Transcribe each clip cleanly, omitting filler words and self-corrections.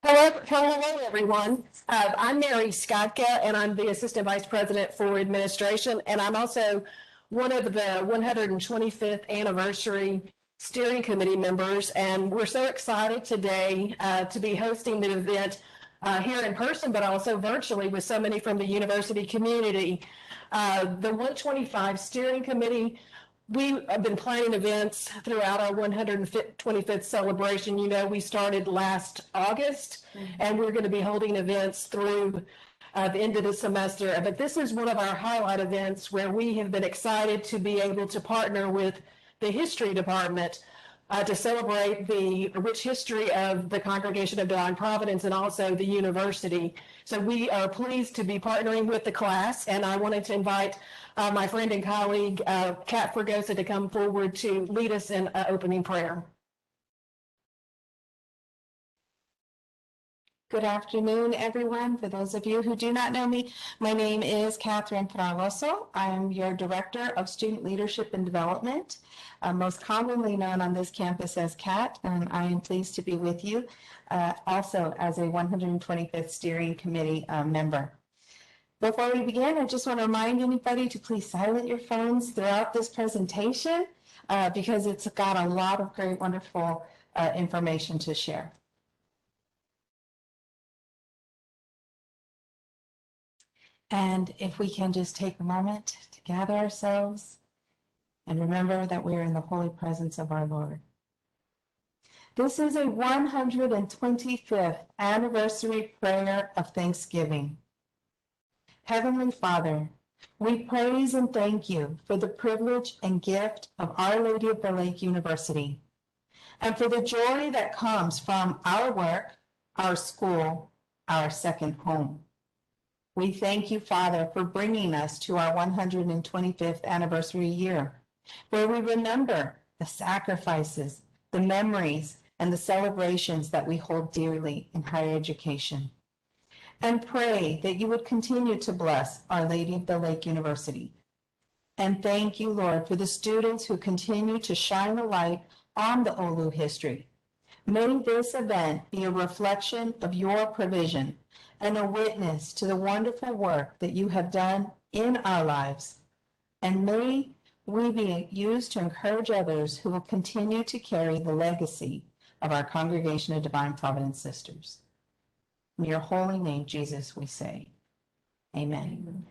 Hello, everyone. I'm Mary Skotka, and I'm the Assistant Vice President for Administration, and I'm also one of the 125th Anniversary Steering Committee members, and we're so excited today to be hosting the event here in person, but also virtually with so many from the university community. The 125 Steering Committee, we have been planning events throughout our 125th celebration. You know, we started last August, and we're going to be holding events through the end of the semester. But this is one of our highlight events where we have been excited to be able to partner with the History Department to celebrate the rich history of the Congregation of Divine Providence and also the university. So we are pleased to be partnering with the class, and I wanted to invite my friend and colleague, Kat Fregosa, to come forward to lead us in opening prayer. Good afternoon, everyone. For those of you who do not know me, my name is Catherine Fragoso. I am your Director of Student Leadership and Development, most commonly known on this campus as CAT, and I am pleased to be with you also as a 125th Steering Committee member. Before we begin, I just want to remind anybody to please silence your phones throughout this presentation because it's got a lot of great, wonderful information to share. And if we can just take a moment to gather ourselves and remember that we're in the holy presence of our Lord. This is a 125th anniversary prayer of thanksgiving. Heavenly Father, we praise and thank you for the privilege and gift of Our Lady of the Lake University, and for the joy that comes from our work, our school, our second home. We thank you, Father, for bringing us to our 125th anniversary year, where we remember the sacrifices, the memories, and the celebrations that we hold dearly in higher education. And pray that you would continue to bless Our Lady of the Lake University. And thank you, Lord, for the students who continue to shine a light on the Olu history. May this event be a reflection of your provision and a witness to the wonderful work that you have done in our lives. And may we be used to encourage others who will continue to carry the legacy of our Congregation of Divine Providence Sisters. In your holy name, Jesus, we say, amen.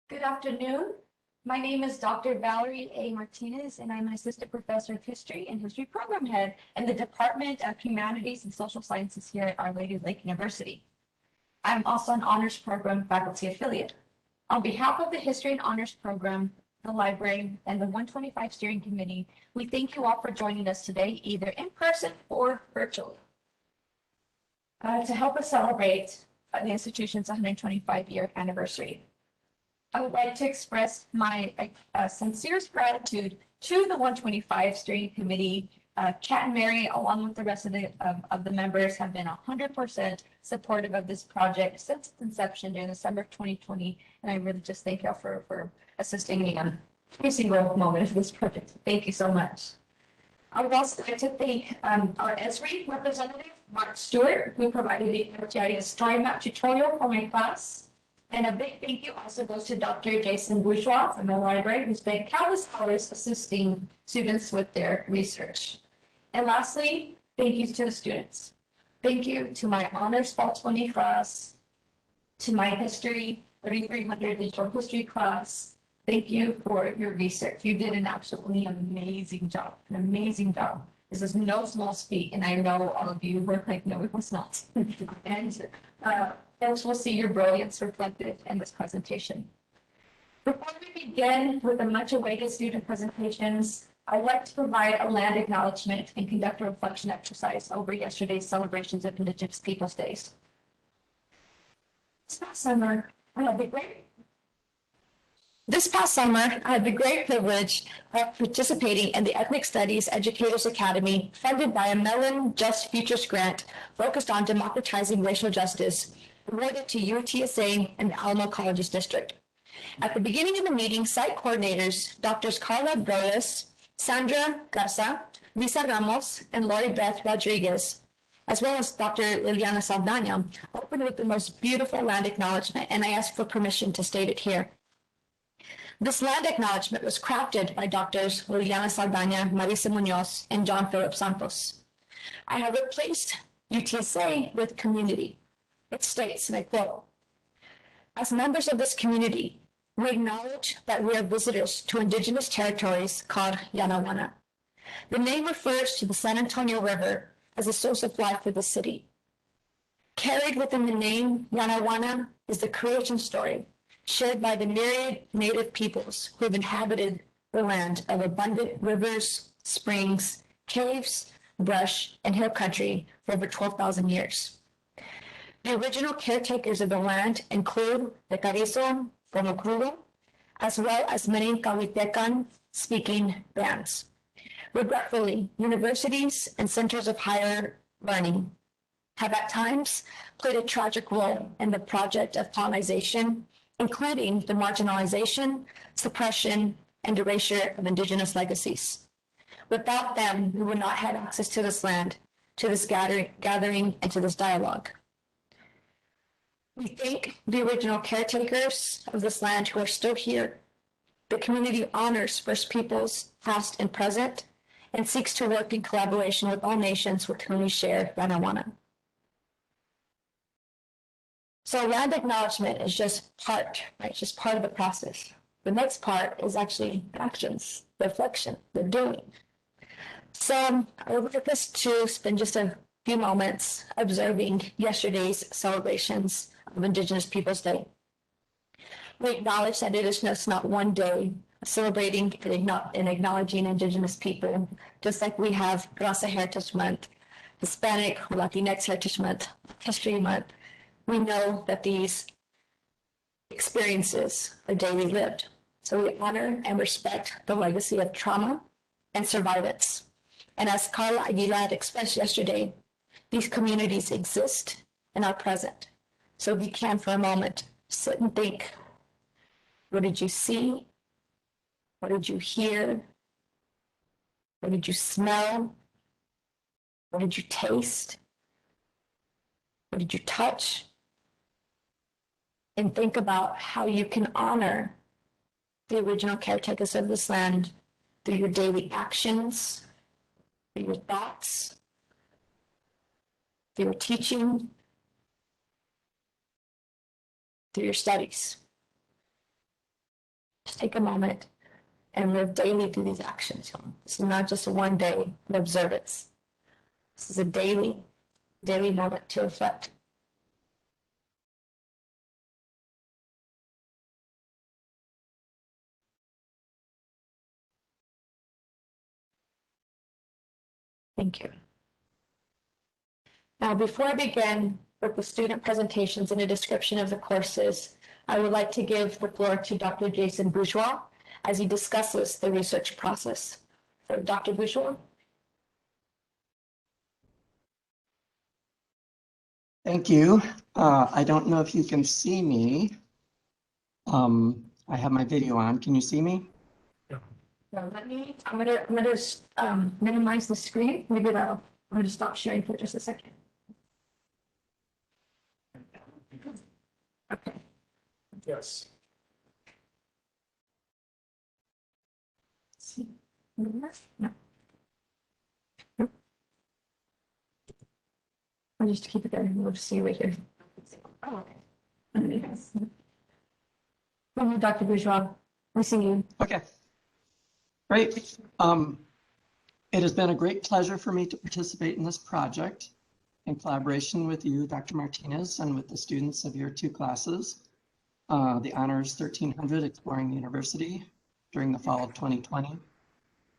Good afternoon. My name is Dr. Valerie A. Martinez, and I'm an Assistant Professor of History and History Program Head in the Department of Humanities and Social Sciences here at Our Lady of Lake University. I'm also an Honors Program faculty affiliate. On behalf of the History and Honors Program, the Library, and the 125 Steering Committee, we thank you all for joining us today, either in person or virtually, to help us celebrate the institution's 125-year anniversary. I would like to express my sincerest gratitude to the 125 Steering Committee. Kat and Mary, along with the rest of the members, have been 100% supportive of this project since its inception during the summer of 2020. And I really just thank y'all for assisting me on every single moment of this project. Thank you so much. I would also like to thank our ESRI representative, Mark Stewart, who provided the ArcGIS story map tutorial for my class. And a big thank you also goes to Dr. Jason Bourgeois from the library, who spent countless hours assisting students with their research. And lastly, thank you to the students. Thank you to my honors fall 20 class, to my history 3300 digital history class. Thank you for your research. You did an absolutely amazing job, This is no small feat, and I know all of you were like, no, it was not. And folks will see your brilliance reflected in this presentation. Before we begin with the much awaited student presentations, I'd like to provide a land acknowledgement and conduct a reflection exercise over yesterday's celebrations of Indigenous Peoples Days. This past summer, I had the great This past summer, I had the great privilege of participating in the Ethnic Studies Educators Academy, funded by a Mellon Just Futures grant focused on democratizing racial justice, awarded to UTSA and the Alamo Colleges District. At the beginning of the meeting, site coordinators, Drs. Carla Broyes, Sandra Garza, Lisa Ramos, and Lori Beth Rodriguez, as well as Dr. Liliana Saldana, opened with the most beautiful land acknowledgement, and I ask for permission to state it here. This land acknowledgement was crafted by Drs. Liliana Saldana, Marisa Munoz, and John Philip Santos. I have replaced UTSA with community. It states, and I quote, "As members of this community, we acknowledge that we are visitors to indigenous territories called Yanawana. The name refers to the San Antonio River as a source of life for the city. Carried within the name Yanawana is the creation story shared by the myriad native peoples who have inhabited the land of abundant rivers, springs, caves, brush, and hill country for over 12,000 years. The original caretakers of the land include the Carrizo, Pomocrudo, as well as many Kawitecan-speaking bands. Regretfully, universities and centers of higher learning have at times played a tragic role in the project of colonization, including the marginalization, suppression, and erasure of indigenous legacies. Without them, we would not have access to this land, to this gathering, and to this dialogue. We thank the original caretakers of this land who are still here. The community honors First Peoples, past and present, and seeks to work in collaboration with all nations with whom we share Yanawana." So land acknowledgement is just part, right? It's just part of the process. The next part is actually actions, the reflection, the doing. So I would like us to spend just a few moments observing yesterday's celebrations of Indigenous Peoples Day. We acknowledge that it is just not one day celebrating and acknowledging Indigenous people, just like we have Raza Heritage Month, Hispanic or Latinx Heritage Month, History Month. We know that these experiences are daily lived. So we honor and respect the legacy of trauma and survivance. And as Carla Aguilar expressed yesterday, these communities exist and are present. So if you can for a moment, sit and think, what did you see? What did you hear? What did you smell? What did you taste? What did you touch? And think about how you can honor the original caretakers of this land through your daily actions, through your thoughts, through your teaching, through your studies. Just take a moment and live daily through these actions. This is not just a one day observance. This is a daily moment to reflect. Thank you. Now, before I begin with the student presentations and a description of the courses, I would like to give the floor to Dr. Jason Bourgeois as he discusses the research process. So, Dr. Bourgeois. Thank you. I don't know if you can see me. I have my video on. Can you see me? No, I'm gonna minimize the screen. Maybe I'm gonna stop sharing for just a second. Okay. Yes. See? No. I'll just keep it there. We'll just see you right here. Oh, okay. Dr. Bourgeois, we see you. Okay. Great. It has been a great pleasure for me to participate in this project in collaboration with you, Dr. Martinez, and with the students of your two classes, the Honors 1300 Exploring the University during the fall of 2020,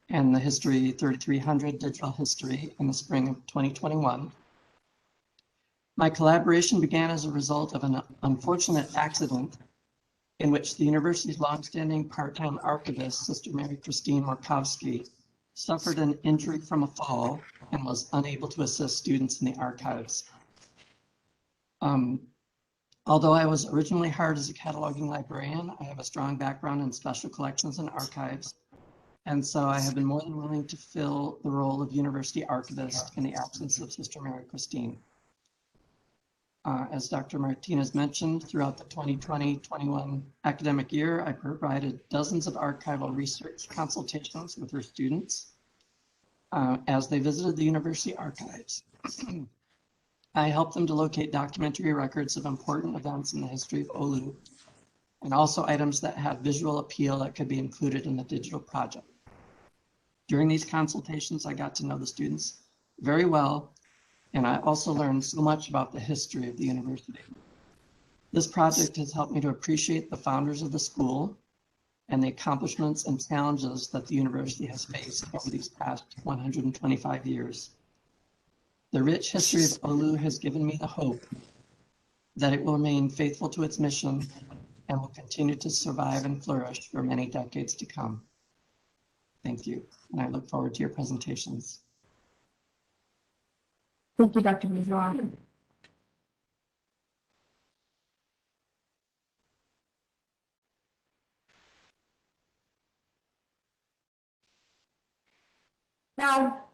and the History 3300 Digital History in the spring of 2021. My collaboration began as a result of an unfortunate accident in which the university's longstanding part-time archivist, Sister Mary Christine Markowski, suffered an injury from a fall and was unable to assist students in the archives. Although I was originally hired as a cataloging librarian, I have a strong background in special collections and archives, and so I have been more than willing to fill the role of university archivist in the absence of Sister Mary Christine. As Dr. Martinez mentioned, throughout the 2020-21 academic year, I provided dozens of archival research consultations with her students as they visited the university archives. I helped them to locate documentary records of important events in the history of Oulu, and also items that had visual appeal that could be included in the digital project. During these consultations, I got to know the students very well, and I also learned so much about the history of the university. This project has helped me to appreciate the founders of the school and the accomplishments and challenges that the university has faced over these past 125 years. The rich history of Oulu has given me the hope that it will remain faithful to its mission and will continue to survive and flourish for many decades to come. Thank you, and I look forward to your presentations. Thank you, Dr. Mizrahi. Now,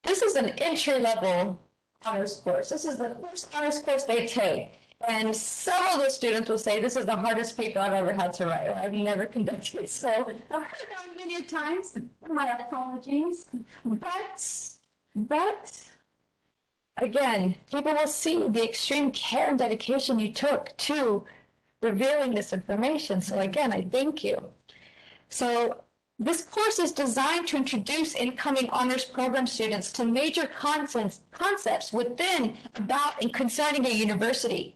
this is an entry-level honors course. This is the first honors course they take. And several of the students will say, this is the hardest paper I've ever had to write, or I've never conducted. So I've heard that many times. My apologies. But again, people will see the extreme care and dedication you took to revealing this information. So again, I thank you. So this course is designed to introduce incoming honors program students to major concepts within, about, and concerning a university.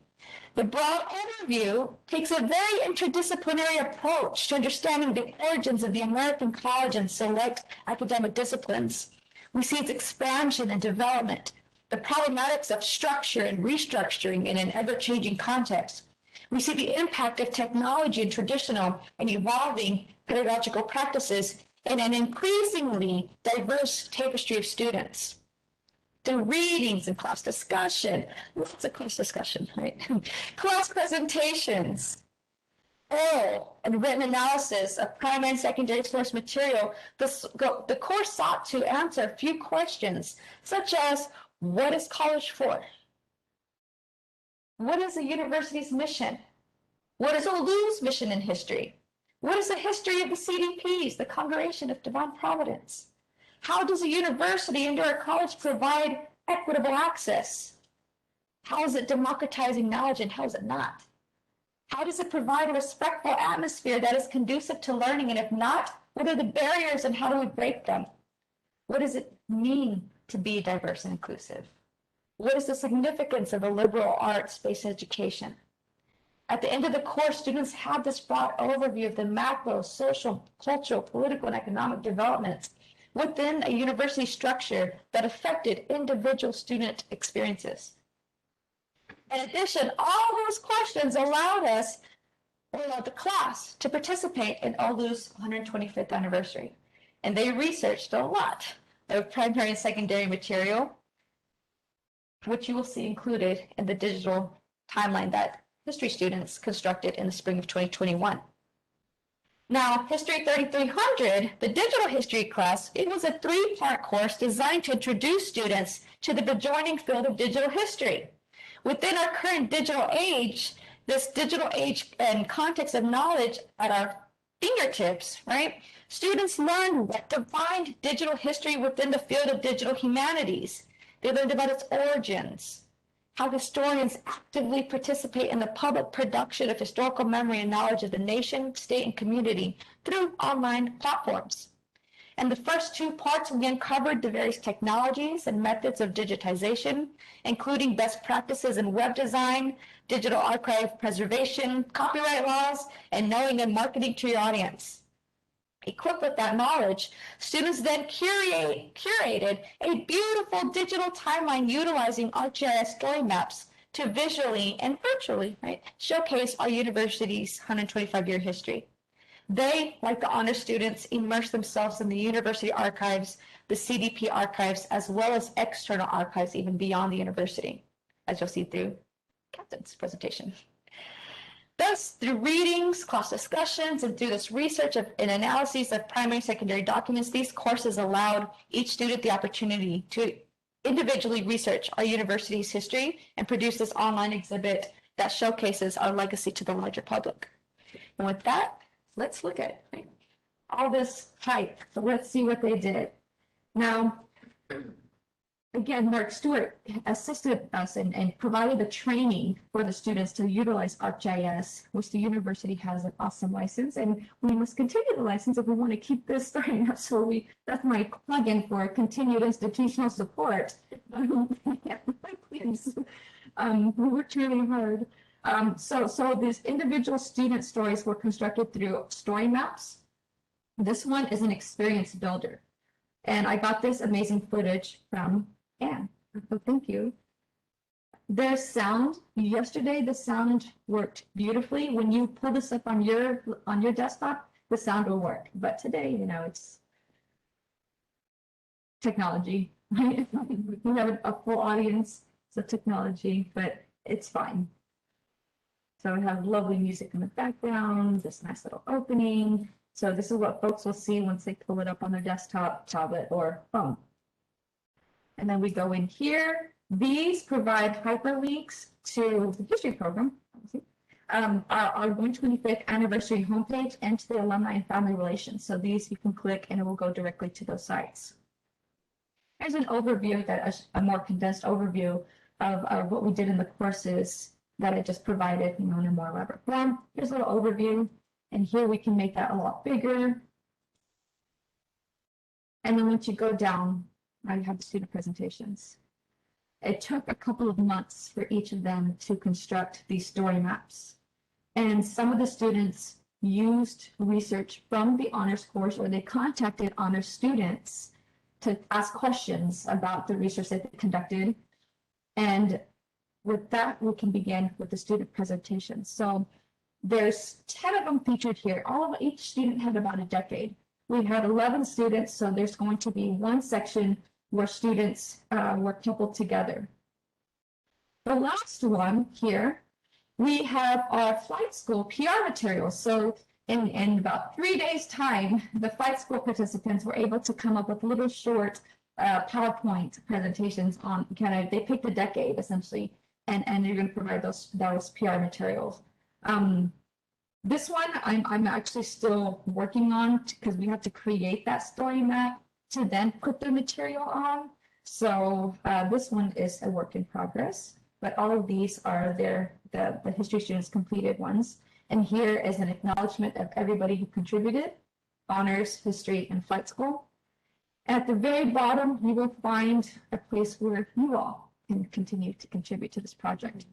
The broad overview takes a very interdisciplinary approach to understanding the origins of the American college and select academic disciplines. We see its expansion and development, the problematics of structure and restructuring in an ever-changing context. We see the impact of technology and traditional and evolving pedagogical practices in an increasingly diverse tapestry of students. The readings and class discussion, lots of class discussion, right? Class presentations, oral and written analysis of primary and secondary source material. The course sought to answer a few questions, such as, what is college for? What is the university's mission? What is Oulu's mission in history? What is the history of the CDPs, the Congregation of Divine Providence? How does a university and or a college provide equitable access? How is it democratizing knowledge and how is it not? How does it provide a respectful atmosphere that is conducive to learning? And if not, what are the barriers and how do we break them? What does it mean to be diverse and inclusive? What is the significance of a liberal arts-based education? At the end of the course, students have this broad overview of the macro, social, cultural, political, and economic developments within a university structure that affected individual student experiences. In addition, all those questions allowed the class to participate in Oulu's 125th anniversary. And they researched a lot of primary and secondary material, which you will see included in the digital timeline that history students constructed in the spring of 2021. Now, History 3300, the digital history class, it was a 3-part course designed to introduce students to the burgeoning field of digital history. Within our current digital age, this digital age and context of knowledge at our fingertips, right? Students learned what defined digital history within the field of digital humanities. They learned about its origins, how historians actively participate in the public production of historical memory and knowledge of the nation, state, and community through online platforms. And the first 2 parts, we uncovered the various technologies and methods of digitization, including best practices in web design, digital archive preservation, copyright laws, and knowing and marketing to your audience. Equipped with that knowledge, students then curated a beautiful digital timeline utilizing ArcGIS story maps to visually and virtually, right, showcase our university's 125-year history. They, like the honor students, immerse themselves in the university archives, the CDP archives, as well as external archives even beyond the university, as you'll see through Captain's presentation. Thus, through readings, class discussions, and through this research and analyses of primary and secondary documents, these courses allowed each student the opportunity to individually research our university's history and produce this online exhibit that showcases our legacy to the larger public. And with that, let's look at all this hype. So let's see what they did. Now, again, Mark Stewart assisted us and provided the training for the students to utilize ArcGIS, which the university has an awesome license, and we must continue the license if we want to keep this starting up. So that's my plug-in for continued institutional support. Please, we worked really hard. So these individual student stories were constructed through story maps. This one is an experience builder. And I got this amazing footage from Anne. So thank you. There's sound. Yesterday, the sound worked beautifully. When you pull this up on your desktop, the sound will work. But today, it's technology. We have a full audience, so technology, but it's fine. So we have lovely music in the background, this nice little opening. So this is what folks will see once they pull it up on their desktop, tablet, or phone. And then we go in here. These provide hyperlinks to the history program, our 125th anniversary homepage, and to the alumni and family relations. So these you can click and it will go directly to those sites. Here's an overview, a more condensed overview of what we did in the courses that I just provided, in a more elaborate form. Here's a little overview, and here we can make that a lot bigger. And then once you go down, I have the student presentations. It took a couple of months for each of them to construct these story maps. And some of the students used research from the honors course, or they contacted honors students to ask questions about the research that they conducted. And with that, we can begin with the student presentation. So there's 10 of them featured here. Each student had about a decade. We had 11 students, so there's going to be one section where students were coupled together. The last one here, we have our flight school PR materials. So in about 3 days' time, the flight school participants were able to come up with little short PowerPoint presentations on they picked a decade essentially, and they're going to provide those PR materials. This one I'm actually still working on because we have to create that story map to then put the material on. So this one is a work in progress, but all of these are the history students completed ones. And here is an acknowledgement of everybody who contributed, honors, history, and flight school. At the very bottom, you will find a place where you all can continue to contribute to this project.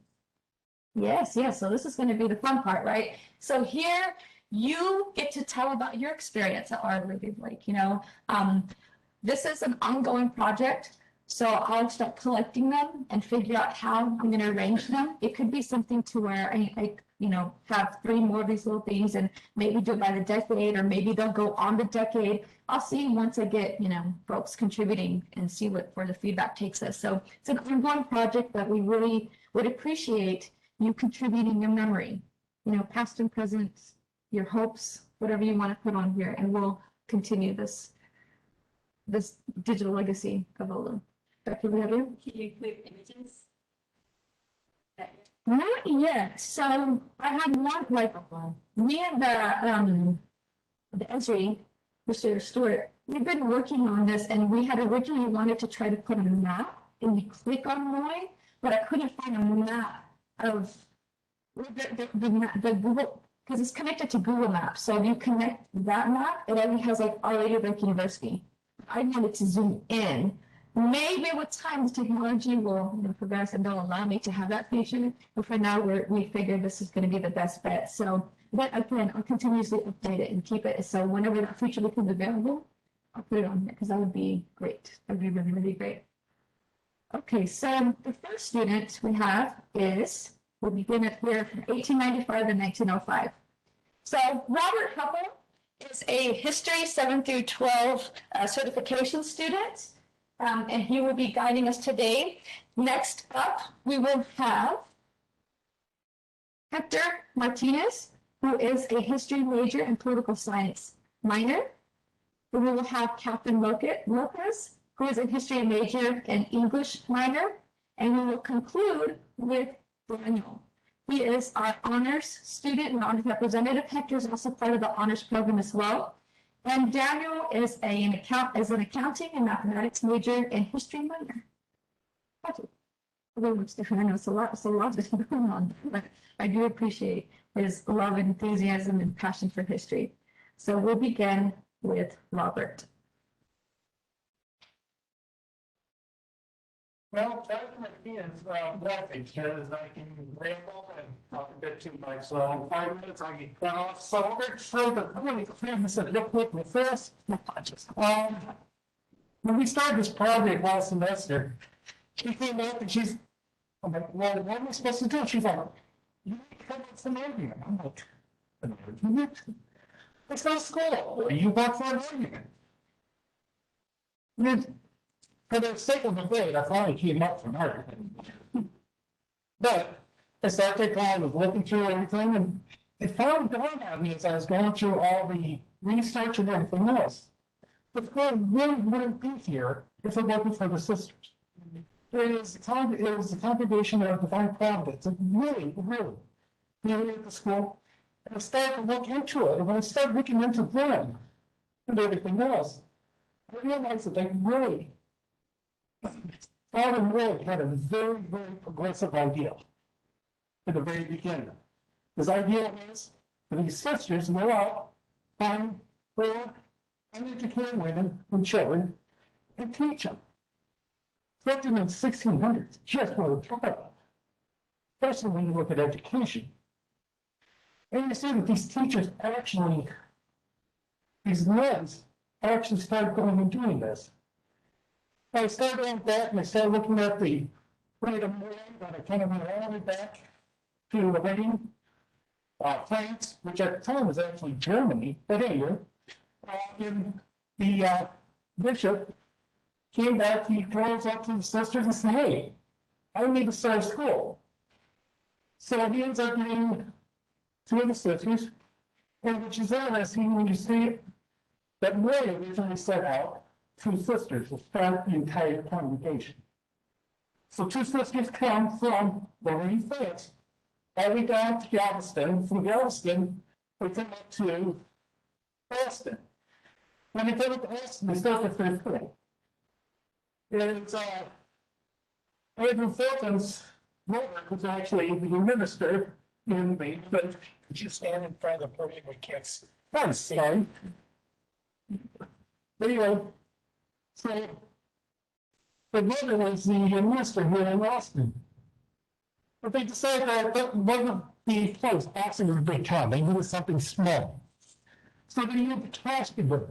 Yes, so this is going to be the fun part, right? So here you get to tell about your experience at Our Lady of Lake. This is an ongoing project, so I'll start collecting them and figure out how I'm going to arrange them. It could be something to where I have 3 more of these little things and maybe do it by the decade, or maybe they'll go on the decade. I'll see once I get, folks contributing and see where the feedback takes us. So it's an ongoing project that we really would appreciate you contributing your memory, past and present, your hopes, whatever you want to put on here, and we'll continue this digital legacy of Olu. Dr. Villarreal? Can you include images? Not yet. So I had one, me and the Esri, Mr. Stewart, we've been working on this, and we had originally wanted to try to put a map and you click on Roy, but I couldn't find a map of the Google, because it's connected to Google Maps. So if you connect that map, it only has Our Lady of Lake University. I wanted to zoom in. Maybe with time, the technology will progress and they'll allow me to have that feature. But for now, we figured this is going to be the best bet. So, but again, I'll continuously update it and keep it. So whenever that feature becomes available, I'll put it on here because that would be great. That would be really, really great. Okay, so the first student we have we'll begin at here from 1895 and 1905. So Robert Hubbell is a History 7 through 12 certification student, and he will be guiding us today. Next up, we will have Hector Martinez, who is a history major and political science minor. Then we will have Captain Lopez, who is a history major and English minor. And we will conclude with Daniel. He is our honors student and honors representative. Hector is also part of the honors program as well. And Daniel is an accounting and mathematics major and history minor. A little much different. I know it's a lot that's going on, but I do appreciate his love and enthusiasm and passion for history. So we'll begin with Robert. Well, Dr. Martinez, laughing because I can ramble and talk a bit too much. So in 5 minutes, I can cut off. So we're sure that I'm going to plan this a little quick with this. When we started this project last semester, she came up and I'm like, well, what am I supposed to do? She's like, you need to come up with some argument. I'm like, an argument? It's not school. You want for an argument. And for the sake of the debate, I finally came up for an argument. But I started kind of looking through everything, and it finally dawned on me as I was going through all the research and everything else. The school really wouldn't be here if it wasn't for the sisters. It was a congregation of divine providence. It really at the school. And I started to look into it. And when I started looking into them and everything else, I realized that they really, Father Ray had a very progressive idea at the very beginning. His idea was for these sisters to go out, find poor, uneducated women and children, and teach them. Especially in the 1600s, just what we're talking about. Especially when you look at education. And you see that these teachers actually, these nuns actually started going and doing this. I started on that and I started looking at the rate of mourning that I kind of went all the way back to the wedding, France, which at the time was actually Germany, but anyway, and the bishop came back, he goes up to the sisters and said, hey, I need to start a school. So he ends up getting 2 of the sisters, and which is interesting when you see that Mary originally set out 2 sisters to start the entire congregation. So 2 sisters come from Lorraine, France, all the way down to Galveston. From Galveston, they come up to Boston. When they come up to Boston, they start the 5th grade. And Andrew Fulton's mother was actually the minister in the, but you stand in front of the podium with kids. I'm sorry. Anyway, so the mother was the minister here in Austin. But they decided that wasn't the place. Austin was a big town. They needed something small. So they moved to Toscanville,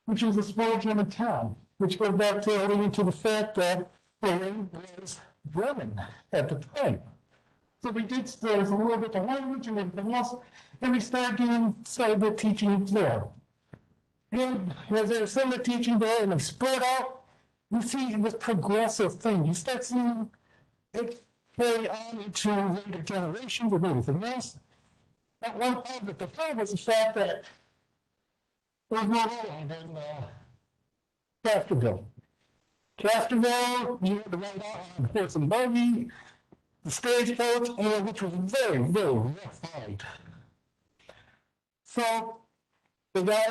which was a small German town, which goes back to alluding to the fact that Lorraine was German at the time. So we did there's a little bit of language and everything else, and we started the teaching there. And as there's some of the teaching there, and they spread out, you see this progressive thing. You start seeing it carry on into later generations and everything else. At one point, at the time was the fact that there was no land in Castroville. Castroville, you had to ride out on horse and buggy, the stagecoach, and which was very rough ride. So the guy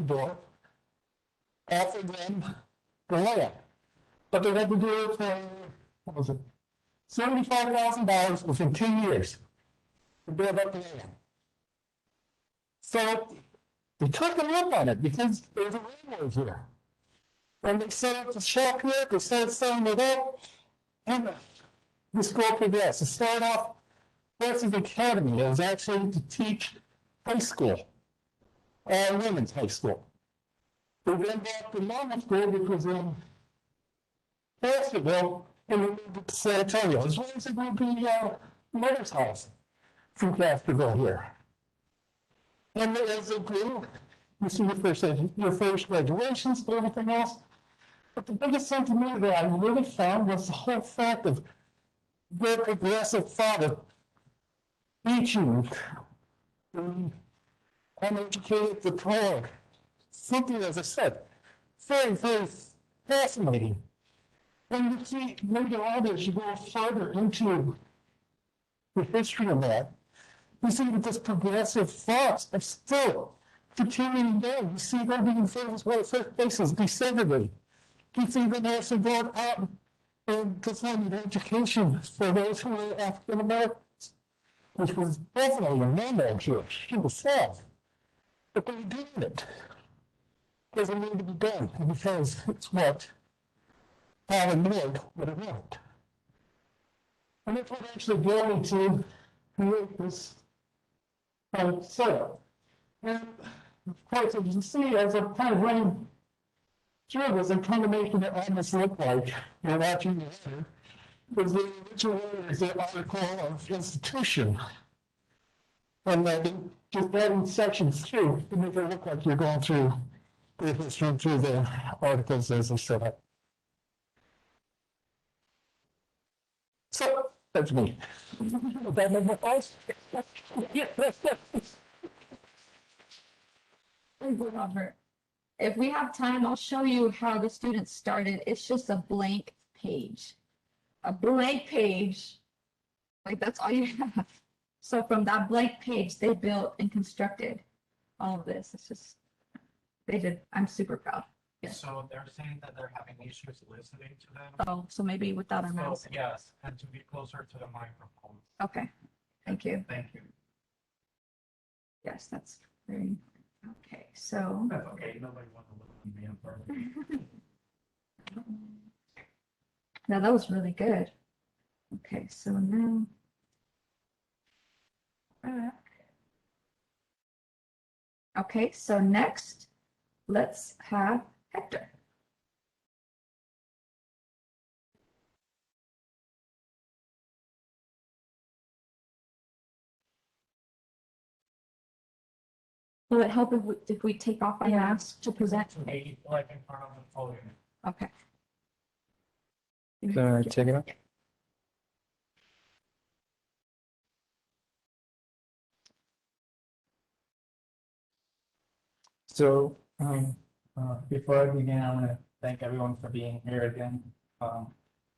door offered them the land, but they had to do it for what was it, $75,000 within 2 years to build up the land. So they took them up on it because there's a railroad here. And they set up the shop here, they started setting it up, and the school progressed. It started off as an academy. It was actually to teach high school, women's high school. They then bought the normal school, which was in Fosterville, and they moved to San Antonio. As well as it would be mother's house from Fosterville here. And as they grew, you see your first graduations and everything else. But the biggest thing to me that I really found was the whole fact of their progressive father teaching the uneducated, the poor. Something, as I said, very, very fascinating. And you see, later on, as you go further into the history of that, you see that this progressive thoughts are still continuing down. You see them being famous by first places, desegregated. You see them also going out and performing education for those who were African Americans, which was definitely a no-no Jewish. She was sad. But they were doing it. Doesn't need to be done because it's what Alan Lloyd would have wanted. And that's what actually brought me to create this setup. And of course, as you can see, as I'm kind of running through this, I'm kind of making it almost look like you're watching the letter. Because the original letter is the article of institution. And then just adding sections through to make it look like you're going through the history through the articles as they're set up. So that's me. That make my eyes? Thank you, Robert. If we have time, I'll show you how the students started. It's just a blank page. A blank page. Like that's all you have. So from that blank page, they built and constructed all of this. It's just, they did. I'm super proud. Yes. So they're saying that they're having issues listening to them. Oh, so maybe without our So, mouse. yes, and to be closer to the microphone. Okay. Thank you. Thank you. Yes, that's very, okay, so. That's okay. Nobody wants to look at me in front. No, that was really good. Okay, so now. Okay, so next, let's have Hector. Will it help if we take off our masks to present? Maybe like in front of the podium. Okay. Check it out. So, before I begin, I want to thank everyone for being here again.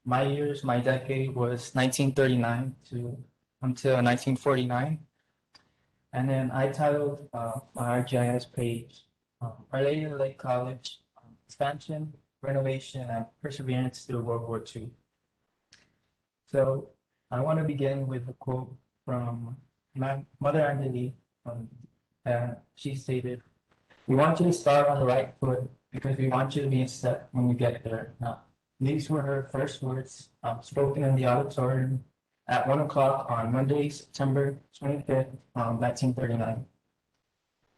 My decade was 1939 to until 1949. And then I titled my ArcGIS page, Our Lady of the Lake College, Expansion, Renovation, and Perseverance through World War II. So I want to begin with a quote from my mother, Angeli, and she stated, "We want you to start on the right foot because we want you to be in step when you get there." Now, these were her first words spoken in the auditorium at 1 o'clock on Monday, September 25th, 1939.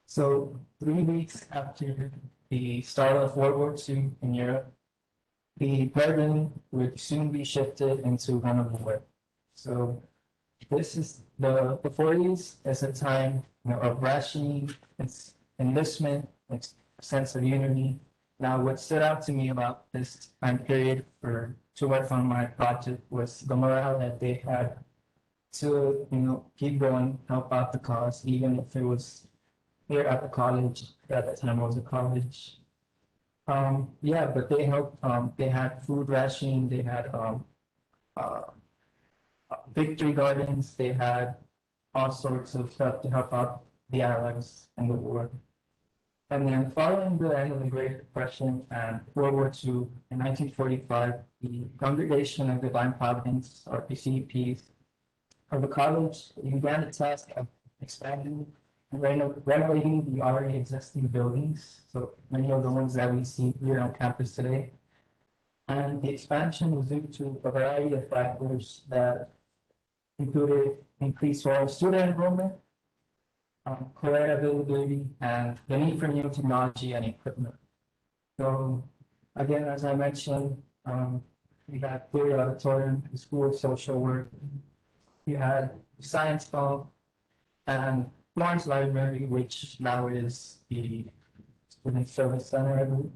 So 3 weeks after the start of World War II in Europe, the burden would soon be shifted into run of war. So this is the 40s is a time of rationing, it's enlistment, it's a sense of unity. Now, what stood out to me about this time period to work on my project was the morale that they had to, keep going, help out the cause, even if it was here at the college. At that time, it was a college. But they helped. They had food rationing. They had victory gardens. They had all sorts of stuff to help out the Allies in the war. And then following the end of the Great Depression and World War II in 1945, the Congregation of Divine Providence, or PCDPs, of the college began the task of expanding and renovating the already existing buildings. So many of the ones that we see here on campus today. And the expansion was due to a variety of factors that included increased student enrollment, career availability, and the need for new technology and equipment. So again, as I mentioned, we had theory auditorium, the school of social work. We had science club and Florence Library, which now is the Student Service Center, I believe.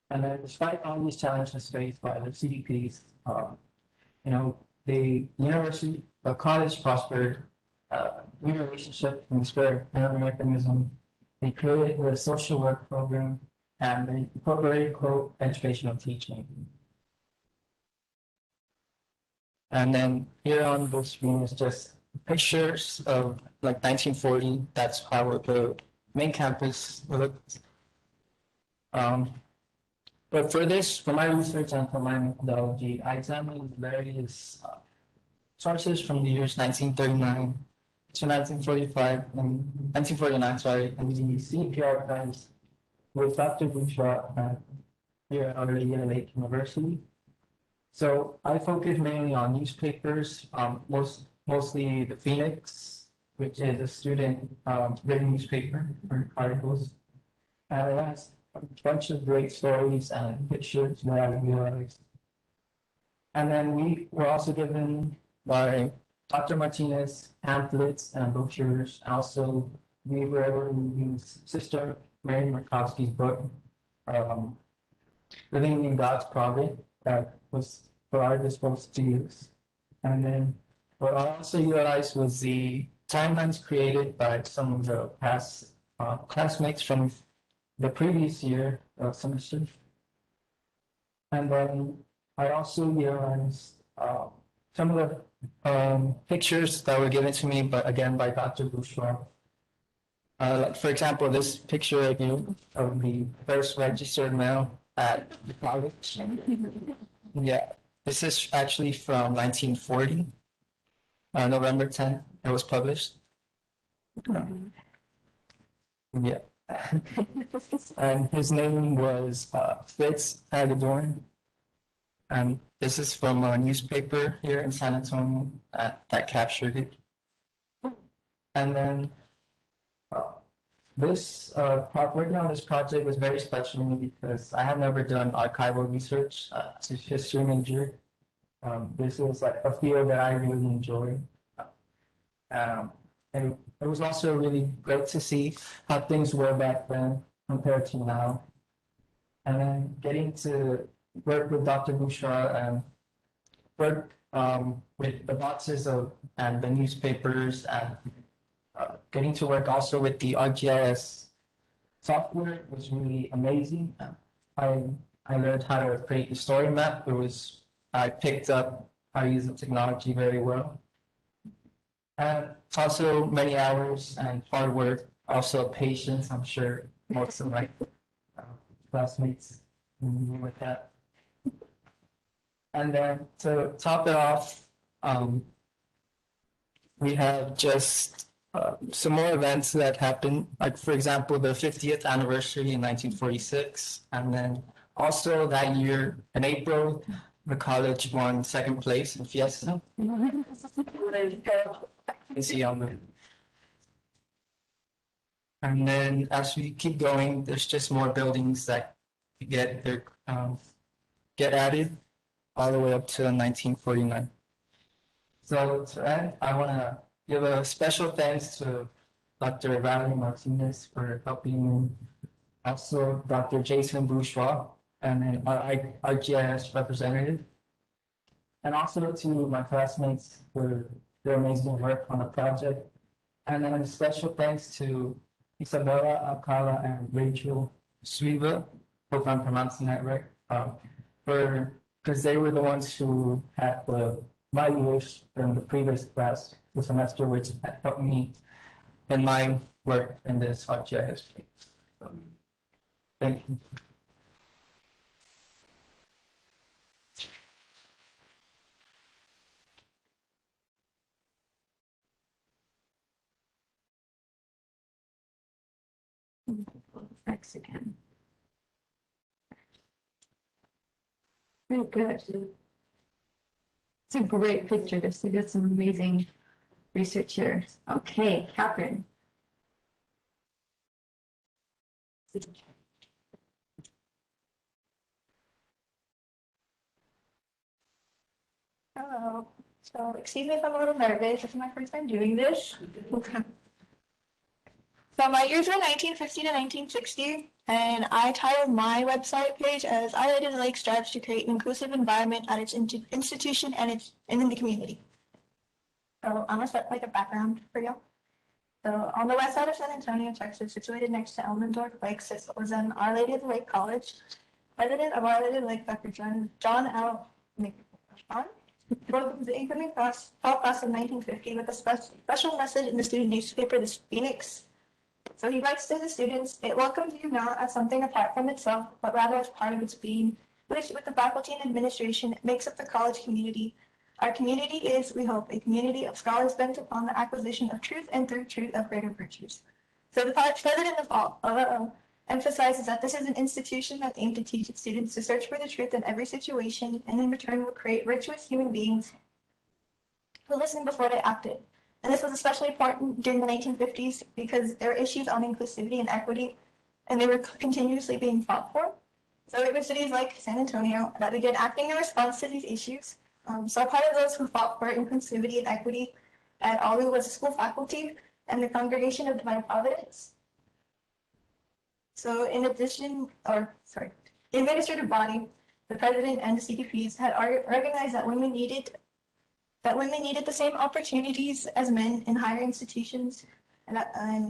And then despite all these challenges faced by the CDPs, the university, the college prospered, new relationship and spirit mechanism. They created a social work program and they incorporated co-educational teaching. And then here on the screen is just pictures of like 1940. That's how the main campus looked. But for this, for my research and for my methodology, I examined various sources from the years 1939 to 1945 and 1949, sorry, and the CP archives with Dr. Bourgeois here at Our Lady of the Lake University. So I focus mainly on newspapers, mostly the Phoenix, which is a student written newspaper for articles. And it has a bunch of great stories and pictures that I realized. And then we were also given by Dr. Martinez pamphlets and brochures. Also, we were able to use Sister Mary Markowski's book, Living in God's Providence, that was for our disposal to use. And then what I also utilized was the timelines created by some of the past classmates from the previous year semester. And then I also utilized some of the pictures that were given to me, but again by Dr. Bourgeois. Like for example, this picture of you of the first registered mail at the college. Yeah, this is actually from 1940, November 10th. It was published. Yeah. And his name was Fitz Hagedorn. And this is from a newspaper here in San Antonio that captured it. And then working on this project was very special to me because I had never done archival research as a history major. This was like a field that I really enjoy. And it was also really great to see how things were back then compared to now. And then getting to work with Dr. Bourgeois and work with the boxes and the newspapers and getting to work also with the ArcGIS software was really amazing. I learned how to create a story map. I picked up how to use the technology very well. And also many hours and hard work, also patience. I'm sure most of my classmates agree with that. And then to top it off, we have just some more events that happened, like for example, the 50th anniversary in 1946. And then also that year in April, the college won second place in Fiesta. And then as we keep going, there's just more buildings that get added all the way up to 1949. So to end, I want to give a special thanks to Dr. Valerie Martinez for helping me, also Dr. Jason Bourgeois, and then our GIS representative, and also to my classmates for their amazing work on the project. And then a special thanks to Isabella Alcala and Rachel Suiva, hope I'm pronouncing that right, because they were the ones who had my years from the previous class, the semester, which helped me in my work in this ArcGIS. Thank you. Thanks again. Very good. It's a great picture. This did some amazing research here. Okay, Catherine. So excuse me if I'm a little nervous. This is my first time doing this. So my years were 1950 to 1960, and I titled my website page as "I Lady Lake strives to create an inclusive environment at its institution and in the community." So I'm gonna set like a background for you. So on the west side of San Antonio, Texas, situated next to Elmendorf Lake, was an Our Lady of the Lake College. President of Our Lady of the Lake, Dr. John L. McJohn, wrote the incoming fall class of 1950 with a special message in the student newspaper, the Phoenix. So he writes to the students, "It welcomes you not as something apart from itself, but rather as part of its being, which with the faculty and administration makes up the college community. Our community is, we hope, a community of scholars bent upon the acquisition of truth and through truth of greater virtues." So the college president emphasizes that this is an institution that aims to teach its students to search for the truth in every situation, and in return will create virtuous human beings who listened before they acted. And this was especially important during the 1950s because there were issues on inclusivity and equity, and they were continuously being fought for. So it was cities like San Antonio that began acting in response to these issues. So part of those who fought for inclusivity and equity at ALU was the school faculty and the Congregation of Divine Providence. So in addition, the administrative body, the president and the CDPs had organized that women needed the same opportunities as men in higher institutions. And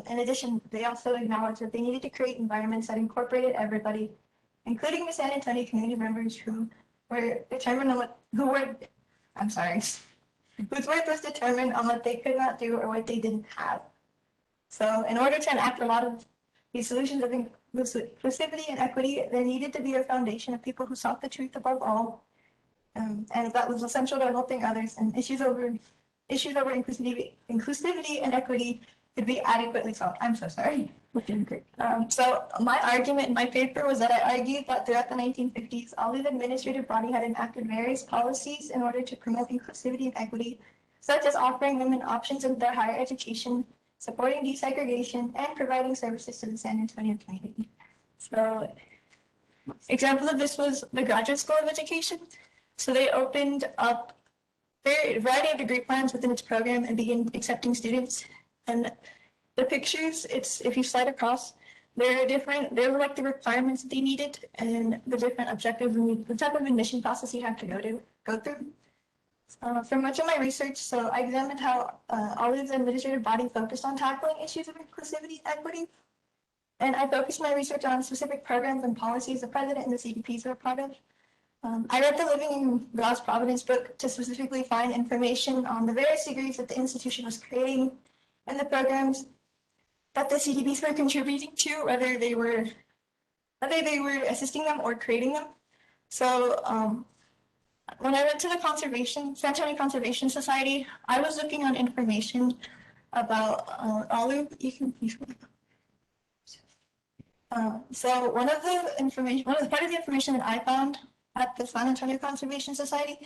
in addition, they also acknowledged that they needed to create environments that incorporated everybody, including the San Antonio community members whose worth was determined on what they could not do or what they didn't have. So in order to enact a lot of these solutions of inclusivity and equity, there needed to be a foundation of people who sought the truth above all. And that was essential to helping others, and issues over inclusivity and equity could be adequately solved. I'm so sorry. So my argument in my paper was that I argued that throughout the 1950s, all the administrative body had enacted various policies in order to promote inclusivity and equity, such as offering women options in their higher education, supporting desegregation, and providing services to the San Antonio community. So example of this was the Graduate School of Education. So they opened up a variety of degree plans within its program and began accepting students. And the pictures, if you slide across, they're like the requirements that they needed and the different objectives and the type of admission process you have to go through. For much of my research, so I examined how all of the administrative body focused on tackling issues of inclusivity and equity. And I focused my research on specific programs and policies the president and the CDPs were part of. I read the Living in God's Providence book to specifically find information on the various degrees that the institution was creating and the programs that the CDPs were contributing to, whether they were assisting them or creating them. So when I went to the San Antonio Conservation Society, I was looking on information about ALU. So part of the information that I found at the San Antonio Conservation Society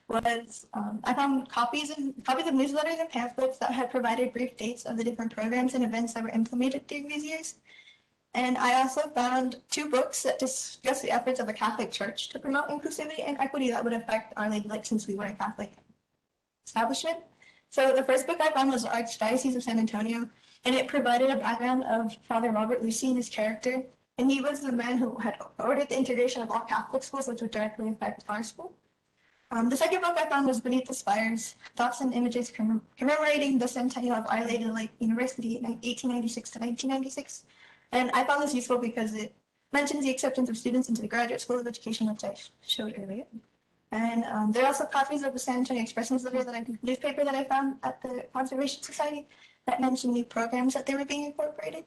was I found copies of newsletters and pamphlets that had provided brief dates of the different programs and events that were implemented during these years. And I also found 2 books that discuss the efforts of a Catholic Church to promote inclusivity and equity that would affect Our Lady, like since we were a Catholic establishment. So the first book I found was Archdiocese of San Antonio, and it provided a background of Father Robert Lucy and his character. And he was the man who had ordered the integration of all Catholic schools, which would directly affect our school. The second book I found was Beneath the Spires, Thoughts and Images Commemorating the Centennial of Our Lady of the Lake University in 1896 to 1996. And I found this useful because it mentions the acceptance of students into the Graduate School of Education, which I showed earlier. And there are also copies of the San Antonio Express newspaper that I found at the Conservation Society that mentioned new programs that they were being incorporated.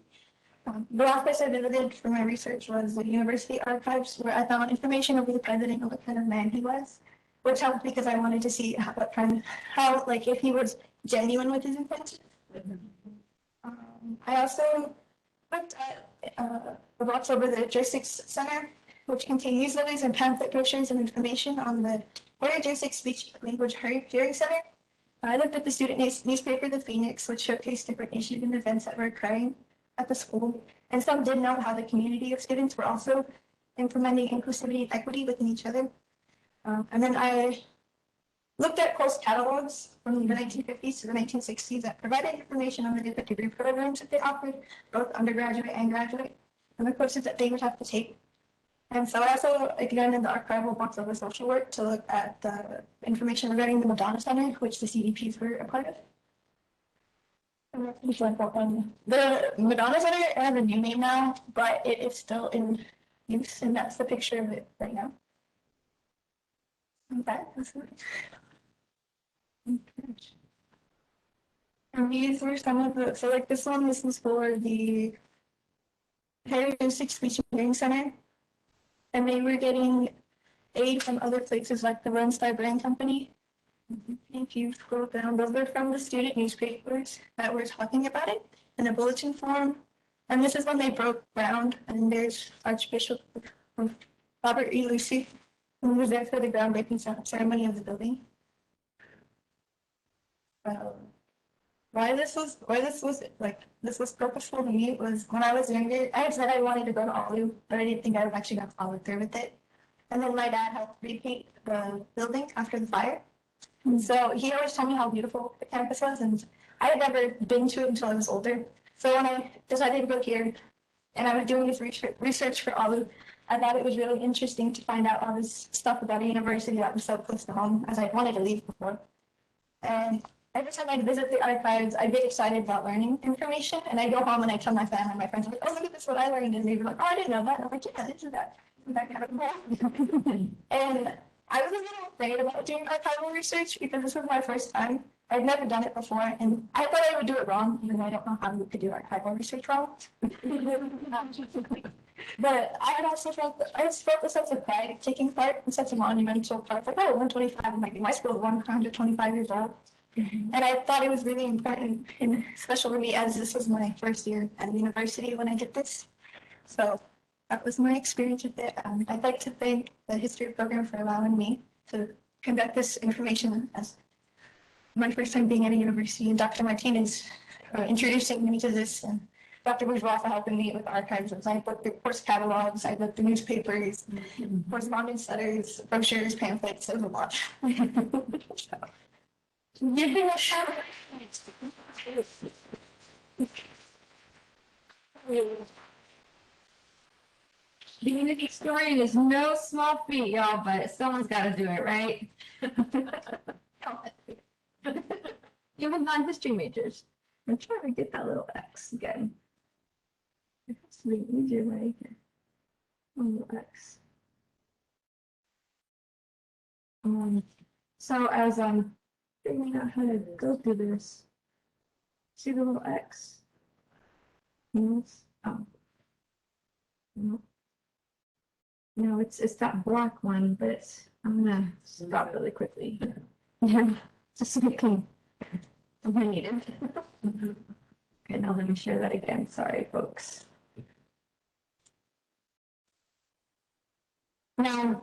The last place I visited for my research was the university archives, where I found information over the president and what kind of man he was, which helped because I wanted to see if he was genuine with his intentions. I also looked at the box over the J6 Center, which contains newsletters and pamphlet brochures and information on the Warrior J6 Speech Language Hearing Center. I looked at the student newspaper, The Phoenix, which showcased different issues and events that were occurring at the school. And some did note how the community of students were also implementing inclusivity and equity within each other. And then I looked at course catalogs from the 1950s to the 1960s that provided information on the different degree programs that they offered, both undergraduate and graduate, and the courses that they would have to take. And so I also examined the archival books of the social work to look at the information regarding the Madonna Center, which the CDPs were a part of. The Madonna Center has a new name now, but it is still in use, and that's the picture of it right now. Okay. And these were some of the, so like this was for the Heritage Speech and Hearing Center. And they were getting aid from other places like the Lone Star Brand Company. If you scroll down, those are from the student newspapers that were talking about it in a bulletin form. And this is when they broke ground, and there's Archbishop Robert E. Lucy, who was there for the groundbreaking ceremony of the building. Why this was purposeful to me was when I was younger, I had said I wanted to go to OLU, but I didn't think I would actually go follow through with it. And then my dad helped repaint the building after the fire. And so he always told me how beautiful the campus was, and I had never been to it until I was older. So when I decided to go here, and I was doing this research for OLU, I thought it was really interesting to find out all this stuff about a university that was so close to home, as I wanted to leave before. And every time I visit the archives, I get excited about learning information, and I go home and I tell my family, my friends, like, oh, look at this, what I learned, and they were like, oh, I didn't know that. And I'm like, yeah, isn't that kind of cool? And I was a little afraid about doing archival research because this was my first time. I'd never done it before, and I thought I would do it wrong, even though I don't know how you could do archival research wrong. But I had also felt a sense of pride taking part in such a monumental part. Like, oh, 125, I'm like, my school is 125 years old. And I thought it was really important and special to me, as this was my first year at university when I did this. So that was my experience with it. I'd like to thank the history program for allowing me to conduct this information as my first time being at a university, and Dr. Martinez introducing me to this, and Dr. Bourgeois for helping me with archives. I looked through course catalogs, I looked through newspapers, correspondence letters, brochures, pamphlets, it was a lot. So, Being a historian is no small feat, y'all, but someone's got to do it, right? Even non-history majors. I'm trying to get that little X again. It has to be easier right here. Little X. So as I'm figuring out how to go through this, see the little X? Yes. Oh. No, it's that black one, but I'm gonna stop really quickly. Yeah, just so we can. I need it. Okay, now let me share that again. Sorry, folks. Now,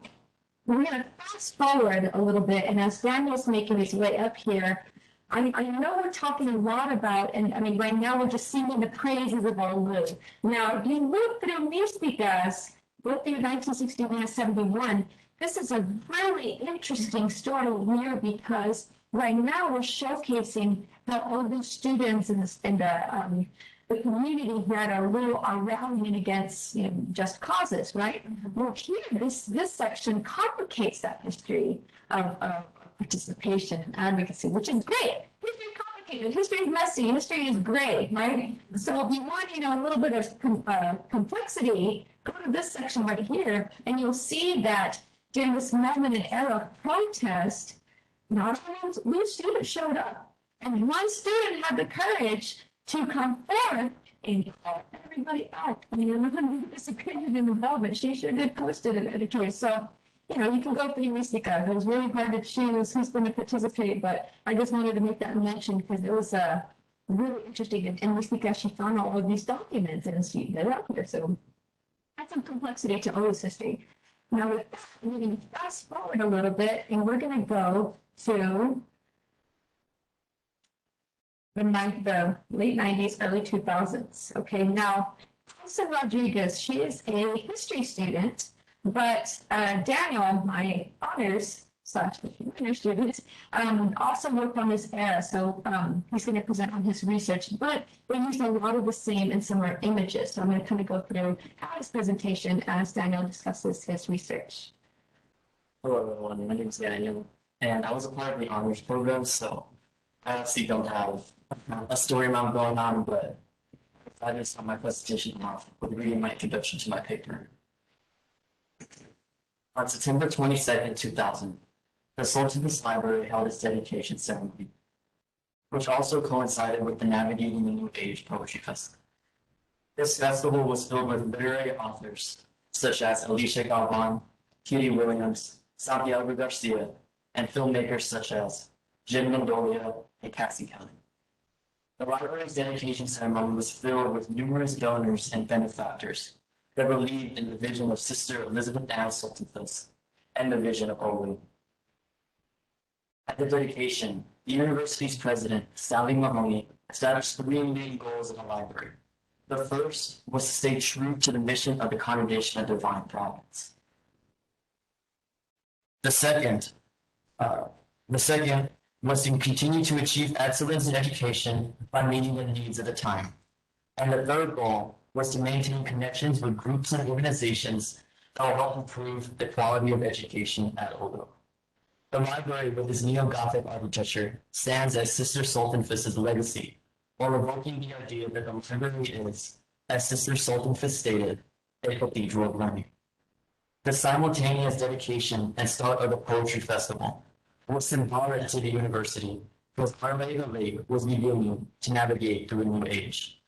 we're gonna fast forward a little bit, and as Daniel's making his way up here, I know we're talking a lot about, and I mean, right now we're just singing the praises of OLU. Now, if you look through Místicas, both through 1961 and 71, this is a really interesting story here because right now we're showcasing how all the students in the community that are rallying against just causes, right? Well, here, this section complicates that history of participation and advocacy, which is great. History is complicated. History is messy. History is gray, right? So if you want, a little bit of complexity, go to this section right here, and you'll see that during this moment and era of protest, not only students showed up, and one student had the courage to come forward and call everybody out. I mean, everyone participated in the involvement. She sure did post it in the editorial. So, you can go through Mística. It was really hard to choose who's going to participate, but I just wanted to make that mention because it was really interesting. And Mística, she found all of these documents and she did it out here. So that's some complexity to OLU's history. Now, with that, we're going to fast forward a little bit, and we're going to go to the late 90s, early 2000s. Okay, now, Elsa Rodriguez, she is a history student, but Daniel, my honors / minor student, also worked on this era. So he's going to present on his research, but we used a lot of the same and similar images. So I'm going to kind of go through his presentation as Daniel discusses his research. Hello everyone, my name is Daniel, and I was a part of the honors program, so I actually don't have a story mount going on, but I just start my presentation off with reading my introduction to my paper. On September 22nd, 2000, the Sultan's Library held its dedication ceremony, which also coincided with the Navigating the New Age Poetry Festival. This festival was filled with literary authors such as Alicia Galvan, Kitty Williams, Santiago Garcia, and filmmakers such as Jim Mendolia and Cassie Kelly. The library's dedication ceremony was filled with numerous donors and benefactors that believed in the vision of Sister Elizabeth Ann Sultanfus and the vision of Olu. At the dedication, the university's president, Sally Mahoney, established 3 main goals of the library. The first was to stay true to the mission of the Congregation of Divine Providence. The second was to continue to achieve excellence in education by meeting the needs of the time. And the third goal was to maintain connections with groups and organizations that will help improve the quality of education at Olu. The library, with its neo-Gothic architecture, stands as Sister Sultanfus's legacy, while evoking the idea that the library is, as Sister Sultanfus stated, a cathedral of learning. The simultaneous dedication and start of the Poetry Festival was symbolic to the university, because Our Lady of the Lake was beginning to navigate through a new age.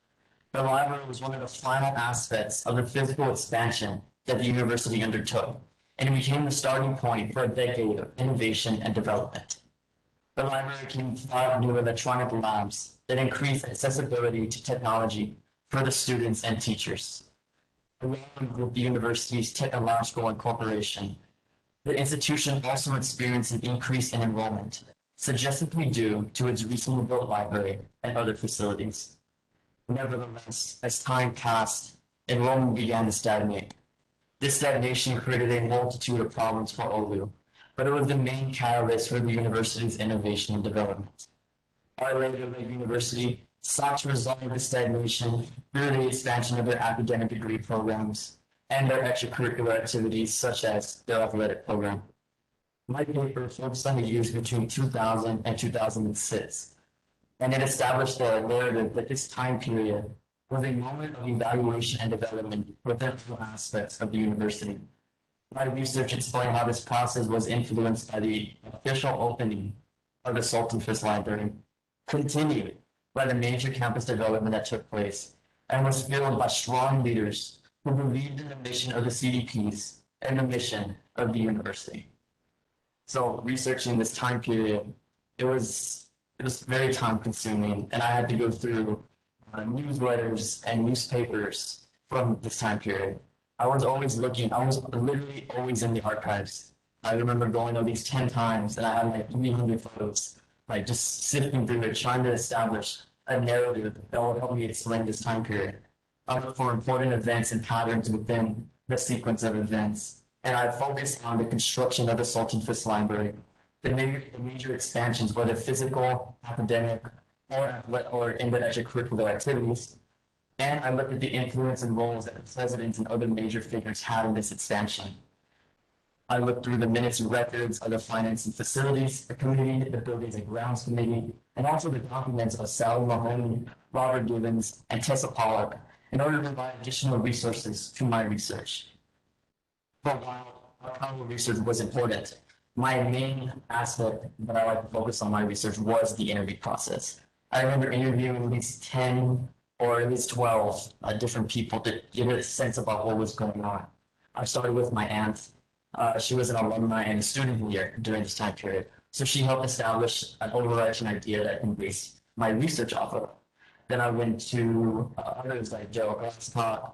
The library was one of the final aspects of the physical expansion that the university undertook, and it became the starting point for a decade of innovation and development. The library came with 5 new electronic labs that increased accessibility to technology for the students and teachers. Along with the university's technological incorporation, the institution also experienced an increase in enrollment, suggestively due to its recently built library and other facilities. Nevertheless, as time passed, enrollment began to stagnate. This stagnation created a multitude of problems for Olu, but it was the main catalyst for the university's innovation and development. Our Lady of the Lake University sought to resolve this stagnation through the expansion of their academic degree programs and their extracurricular activities such as their athletic program. My paper focused on the years between 2000 and 2006, and it established the narrative that this time period was a moment of evaluation and development within all aspects of the university. My research explained how this process was influenced by the official opening of the Sultanfus Library, continued by the major campus development that took place, and was fueled by strong leaders who believed in the mission of the CDPs and the mission of the university. So researching this time period, it was very time consuming, and I had to go through newsletters and newspapers from this time period. I was always looking, I was literally always in the archives. I remember going over these 10 times and I had like 300 photos, like just sifting through it, trying to establish a narrative that would help me explain this time period. I looked for important events and patterns within the sequence of events, and I focused on the construction of the Sultanfus Library, the major expansions, whether physical, academic, or in the extracurricular activities. And I looked at the influence and roles that the presidents and other major figures had in this expansion. I looked through the minutes and records of the Finance and Facilities Committee, the Buildings and Grounds Committee, and also the documents of Sally Mahoney, Robert Givens, and Tessa Pollock in order to provide additional resources to my research. But while archival research was important, my main aspect that I like to focus on my research was the interview process. I remember interviewing at least 10 or at least 12 different people to get a sense about what was going on. I started with my aunt. She was an alumni and a student here during this time period. So she helped establish an overarching idea that I can base my research off of. Then I went to others like Joe Glasscock,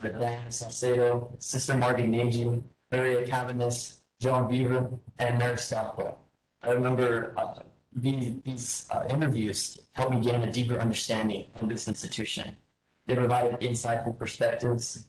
Dan Salcedo, Sister Margie Nagy, Maria Cavanis, Joan Beaver, and Mary Stockwell. I remember these interviews helped me gain a deeper understanding of this institution. They provided insightful perspectives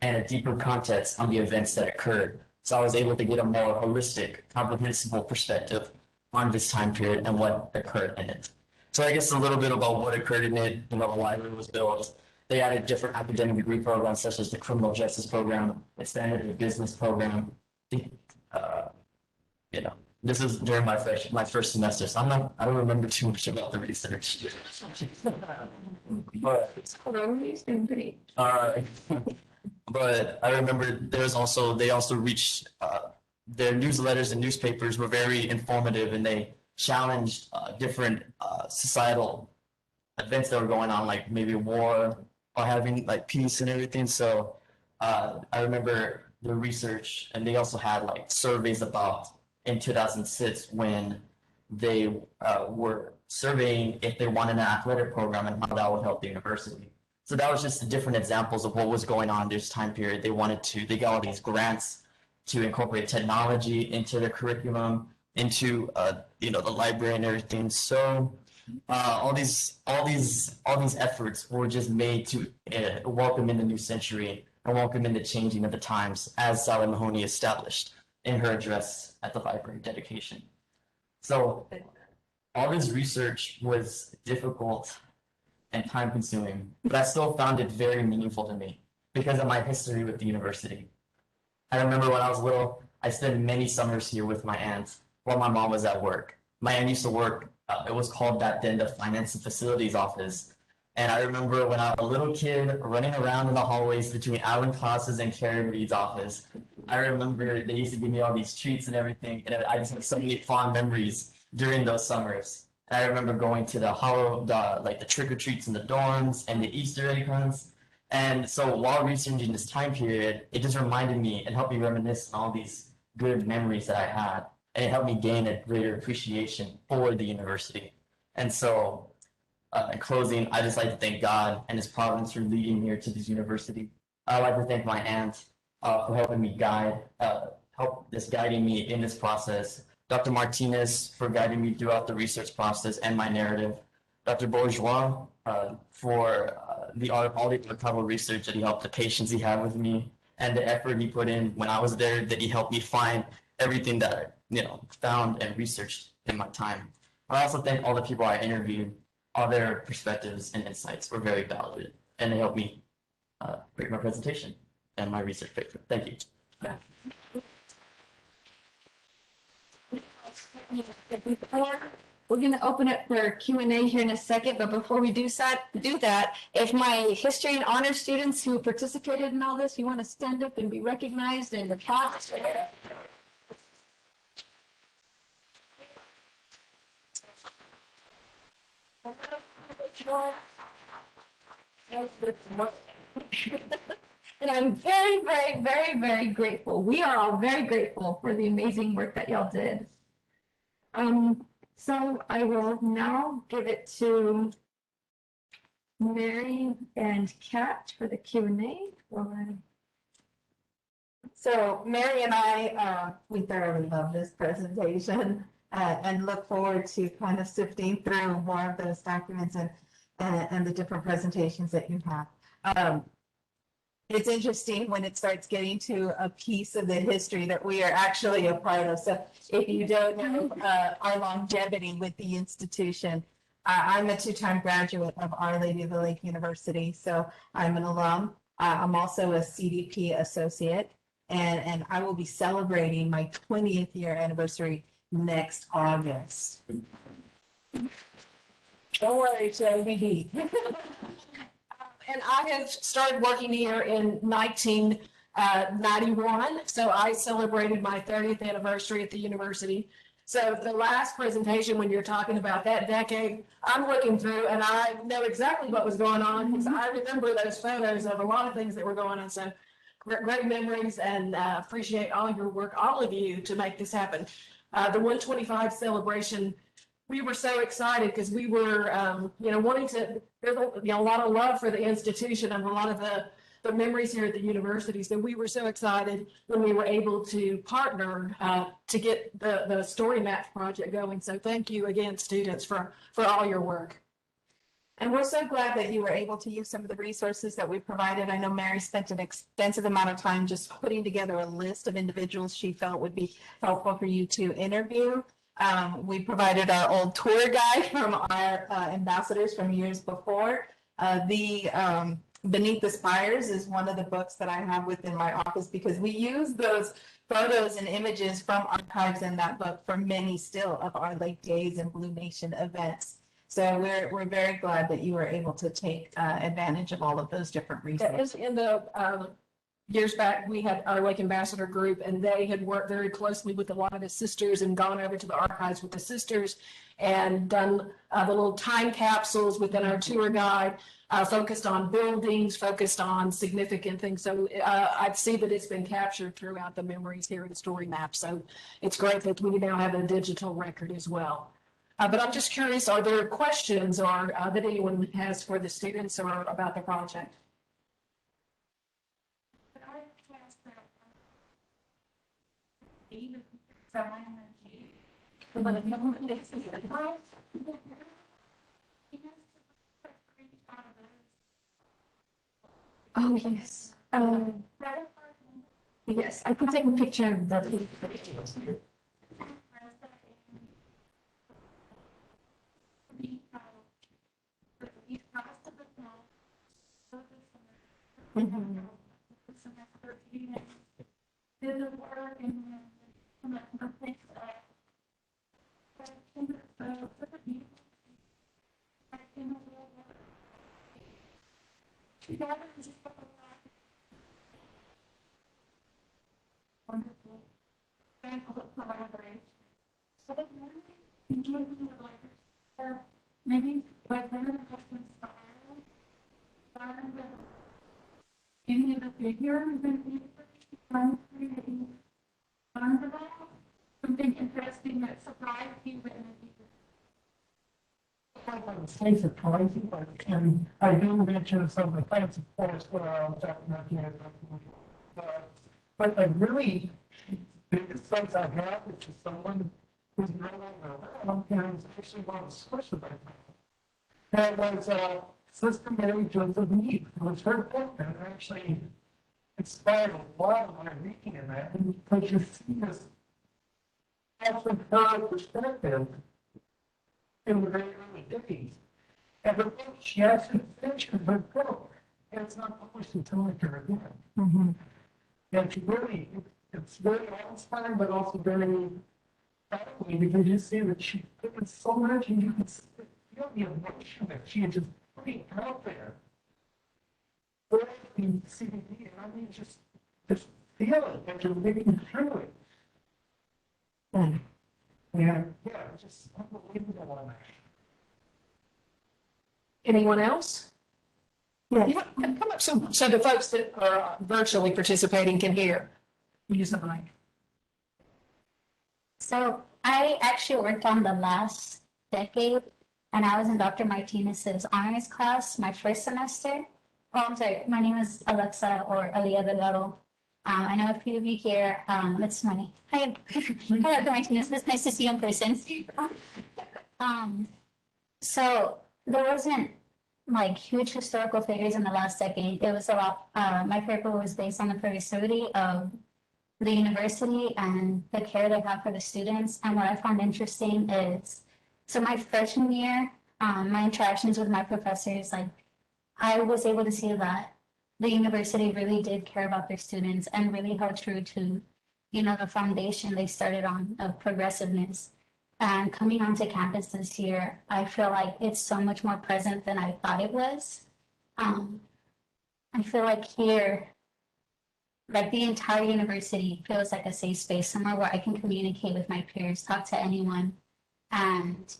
and a deeper context on the events that occurred So I was able to get a more holistic, comprehensive perspective on this time period and what occurred in it. So I guess a little bit about what occurred in it. The library was built. They added different academic degree programs such as the criminal justice program, expanded the business program. You know, this is during my first semester, so I don't remember too much about the research. But but I remember they also reached their newsletters and newspapers were very informative, and they challenged different societal events that were going on, like maybe war or having like peace and everything. So I remember the research, and they also had like surveys about in 2006 when they were surveying if they wanted an athletic program and how that would help the university. So that was just different examples of what was going on this time period. They got all these grants to incorporate technology into their curriculum, into the library and everything. So all these efforts were just made to welcome in the new century and welcome in the changing of the times, as Sally Mahoney established in her address at the library dedication. So all this research was difficult and time consuming, but I still found it very meaningful to me because of my history with the university. I remember when I was little, I spent many summers here with my aunt while my mom was at work. My aunt used to work, it was called back then the Finance and Facilities Office. And I remember when I was a little kid running around in the hallways between Alan classes and Karen Reed's office. I remember they used to give me all these treats and everything, and I just have so many fond memories during those summers. And I remember going to the trick-or-treats in the dorms and the Easter egg hunts. And so while researching this time period, it just reminded me and helped me reminisce on all these good memories that I had. And it helped me gain a greater appreciation for the university. And so in closing, I just like to thank God and His providence for leading me here to this university. I'd like to thank my aunt for helping me guiding me in this process. Dr. Martinez for guiding me throughout the research process and my narrative. Dr. Bourgeois for all the archival research that he helped, the patience he had with me, and the effort he put in when I was there, that he helped me find everything that I found and researched in my time. I also thank all the people I interviewed. All their perspectives and insights were very valued, and they helped me create my presentation and my research paper. Thank you. We're going to open it for Q&A here in a second, but before we do that, if my history and honor students who participated in all this, you want to stand up and be recognized in the class. And I'm very, very, very, very grateful. We are all very grateful for the amazing work that y'all did. So I will now give it to Mary and Kat for the Q&A. So Mary and I, we thoroughly love this presentation and look forward to kind of sifting through more of those documents and the different presentations that you have. It's interesting when it starts getting to a piece of the history that we are actually a part of. So if you don't know our longevity with the institution, I'm a two-time graduate of Our Lady of the Lake University. So I'm an alum. I'm also a CDP associate, and I will be celebrating my 20th year anniversary next August. Don't worry, JBD. And I have started working here in 1991, so I celebrated my 30th anniversary at the university. So the last presentation, when you're talking about that decade, I'm looking through and I know exactly what was going on because I remember those photos of a lot of things that were going on. So great memories, and appreciate all your work, all of you, to make this happen. The 125 celebration, we were so excited because we were, wanting to, there's a lot of love for the institution and a lot of the memories here at the university. So we were so excited when we were able to partner to get the story map project going. So thank you again, students, for all your work. And we're so glad that you were able to use some of the resources that we provided. I know Mary spent an extensive amount of time just putting together a list of individuals she felt would be helpful for you to interview. We provided our old tour guide from our ambassadors from years before. Beneath the Spires is one of the books that I have within my office because we use those photos and images from archives in that book for many still of our Lake Days and Blue Nation events. So we're very glad that you were able to take advantage of all of those different resources. In the years back, we had our Lake Ambassador group, and they had worked very closely with a lot of the sisters and gone over to the archives with the sisters and done the little time capsules within our tour guide, focused on buildings, focused on significant things. So I see that it's been captured throughout the memories here in the story map. So it's great that we now have a digital record as well. But I'm just curious, are there questions or that anyone has for the students or about the project? Oh, yes. Yes, I can take a picture of the. Maybe by then any of the figures something interesting that surprised you when Stay surprising, and I do mention some of the plants, of course, where I was at, but I really, the sense I have, which is someone who's no longer around, and is actually one of the sources of that. That was Sister Mary Joseph Mead, who was her book that actually inspired a lot of my reading in that, and because you see this actually her perspective in the very early days. And the book, she actually finished her book, and it's not published until later again. And she really, it's very inspiring, but also very frightening, because you see that she put in so much, and you can feel the emotion that she is just putting out there. But in CBD, and I mean, just feel it, and you're living through it. And yeah, it's just unbelievable on that. Anyone else? Yes. Yeah, come up so the folks that are virtually participating can hear. Use the mic. So I actually worked on the last decade, and I was in Dr. Martinez's honors class my first semester. Oh, I'm sorry. My name is Alexa or Alia Delgado. I know a few of you here. It's my hi, Dr. Martinez. It's nice to see you in person. So there wasn't like huge historical figures in the last decade. It was a lot. My paper was based on the progressivity of the university and the care they have for the students. And what I found interesting is, so my freshman year, my interactions with my professors, like I was able to see that the university really did care about their students and really held true to, the foundation they started on of progressiveness. And coming onto campus this year, I feel like it's so much more present than I thought it was. I feel like here, like the entire university feels like a safe space, somewhere where I can communicate with my peers, talk to anyone. And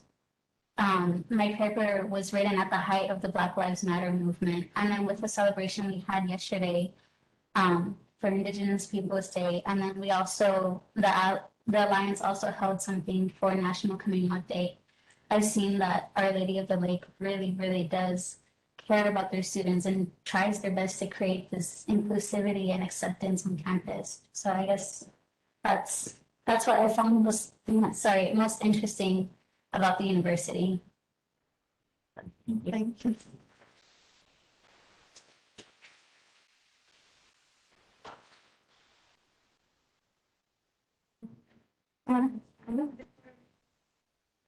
my paper was written at the height of the Black Lives Matter movement. And then with the celebration we had yesterday for Indigenous Peoples Day, and then we also, the Alliance also held something for National Community Day. I've seen that Our Lady of the Lake really, really does care about their students and tries their best to create this inclusivity and acceptance on campus. So I guess that's what I found most interesting about the university. Thank you.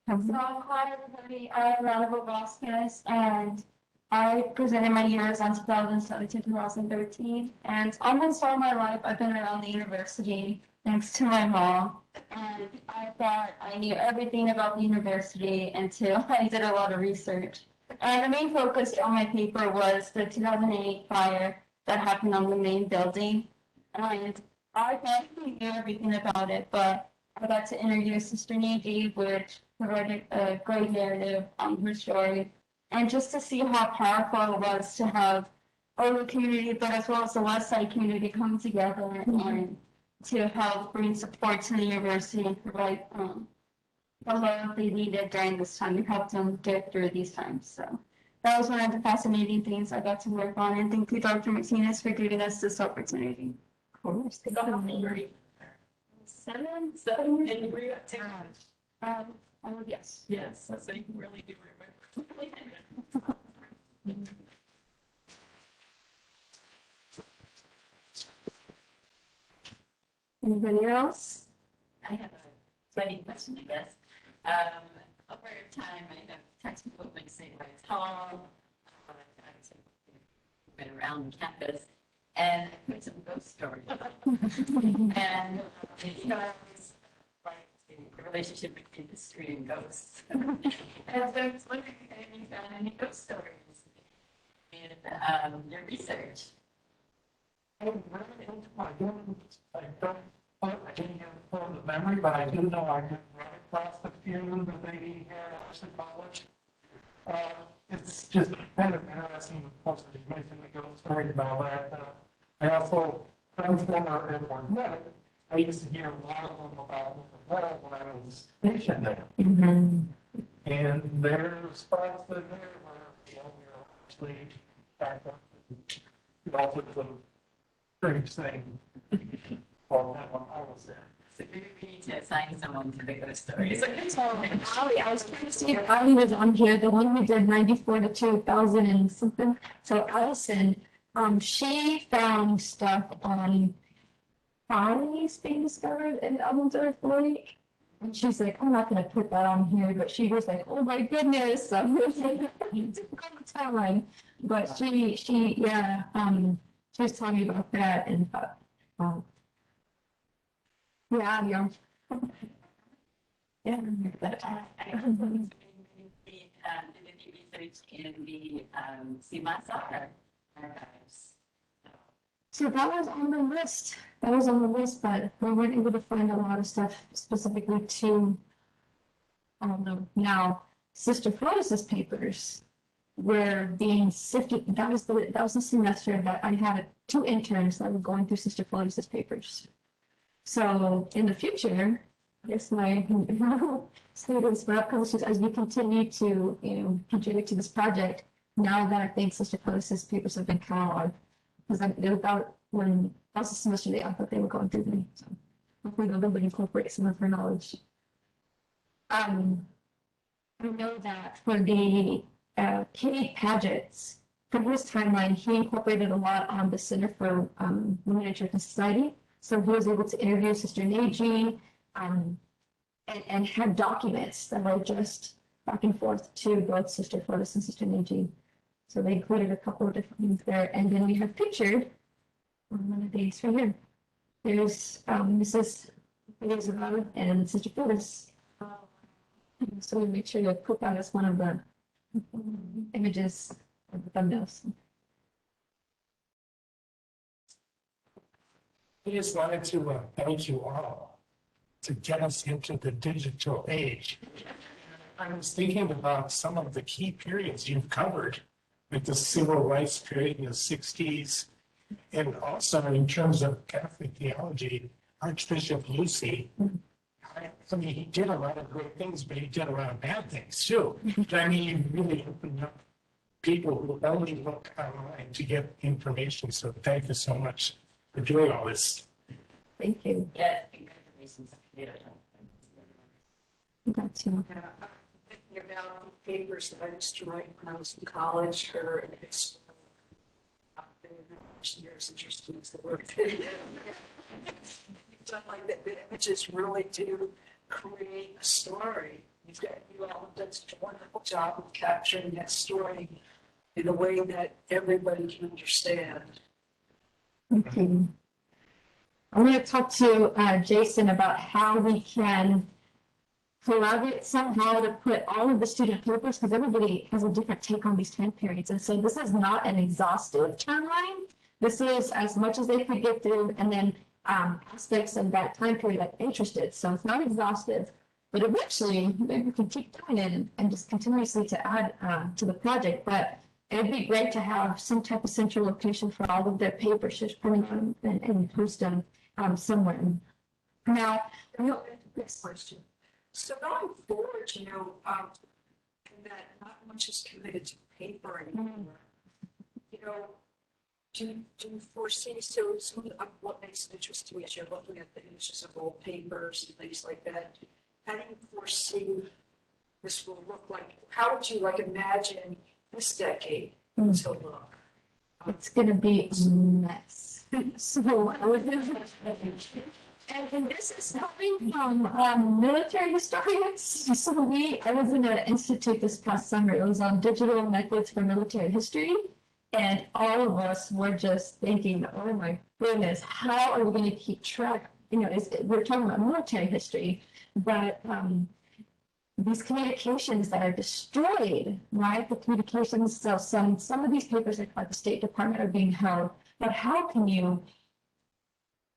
So, hi everybody, I'm Radical Vasquez, and I presented my years on 2007 to 2013, and almost all my life I've been around the university thanks to my mom, and I thought I knew everything about the university until I did a lot of research. And the main focus on my paper was the 2008 fire that happened on the main building, and I thought I knew everything about it, but I got to interview Sister Nadie, which provided a great narrative on her story, and just to see how powerful it was to have all the community, but as well as the West Side community come together and to help bring support to the university and provide the love they needed during this time and help them get through these times. So that was one of the fascinating things I got to work on, and thank you, Dr. Martinez, for giving us this opportunity. Of course. Seven, and you were at 10. Oh, yes. Yes, so you really do remember. Anybody else? I have a funny question, I guess. Over time, I have textbook like St. Vitus Hall. I've been around campus and I put some ghost stories. And it shows like the relationship between history and ghosts. And so I was wondering if you found any ghost stories in your research. I don't have the memory, but I do know I did run across a few that they here at Austin College. It's just kind of interesting, of course, you mentioned the ghost story about that. I also, from former airborne medic, I used to hear a lot of them about the well when I was stationed there. And their spots that there were, we were actually back up. Also, the strange thing. Well, that one I was there. So maybe we need to assign someone to the ghost stories. Ali, I was trying to see if Ali was on here, the one we did 94 to 2000 and something. So Allison, she found stuff on bodies being discovered in Elmsworth Lake. And she's like, I'm not gonna put that on here, but she was like, oh my goodness. So it took all the time. But she was telling me about that and yeah. Yeah. But, I did the research in the CMASR archives. so that was on the list. That was on the list, but we weren't able to find a lot of stuff specifically to, now Sister Flores' papers were being sifted. That was the semester that I had 2 interns that were going through Sister Flores' papers. So in the future, I guess my students were upcoming as we continue to, contribute to this project. Now that I think Sister Flores' papers have been cataloged, because when that was the semester I thought they were going through them. So hopefully they'll be able to incorporate some of her knowledge. I know that for the Kate Paget's, from his timeline, he incorporated a lot on the Center for Women in Church and Society. So he was able to interview Sister Nadie and had documents that were just back and forth to both Sister Flores and Sister Nadie. So they included a couple of different things there. And then we have pictured one of these right here. There's Mrs. Elizabeth and Sister Flores. So we make sure to put that as one of the images of the thumbnails. I just wanted to thank you all to get us into the digital age. I was thinking about some of the key periods you've covered, like the civil rights period in the 60s, and also in terms of Catholic theology, Archbishop Lucy. I mean, he did a lot of great things, but he did a lot of bad things too. I mean, he really opened up people who only look online to get information. So thank you so much for doing all this. Thank you. Yeah, congratulations. Got you. about the papers that I used to write when I was in college or in high school. Years and your students that work. Stuff like that, the images really do create a story. You all have done such a wonderful job of capturing that story in a way that everybody can understand. Okay. I'm going to talk to Jason about how we can collaborate somehow to put all of the student papers, because everybody has a different take on these time periods. And so this is not an exhaustive timeline. This is as much as they could get through, and then aspects of that time period that interested. So it's not exhaustive, but eventually maybe we can keep doing it and just continuously to add to the project. But it'd be great to have some type of central location for all of their papers, just put them and post them somewhere. Now, Next question. So going forward, that not much is committed to paper anymore. Do you foresee, so some of what makes it interesting as you're looking at the images of old papers and things like that, how do you foresee this will look like? How would you imagine this decade to look? it's going to be a mess. So I would and this is coming from military historians. So I was in an institute this past summer. It was on digital methods for military history. And all of us were just thinking, oh my goodness, how are we going to keep track? We're talking about military history, but these communications that are destroyed, right? The communications, so some of these papers by the State Department are being held, but how can you?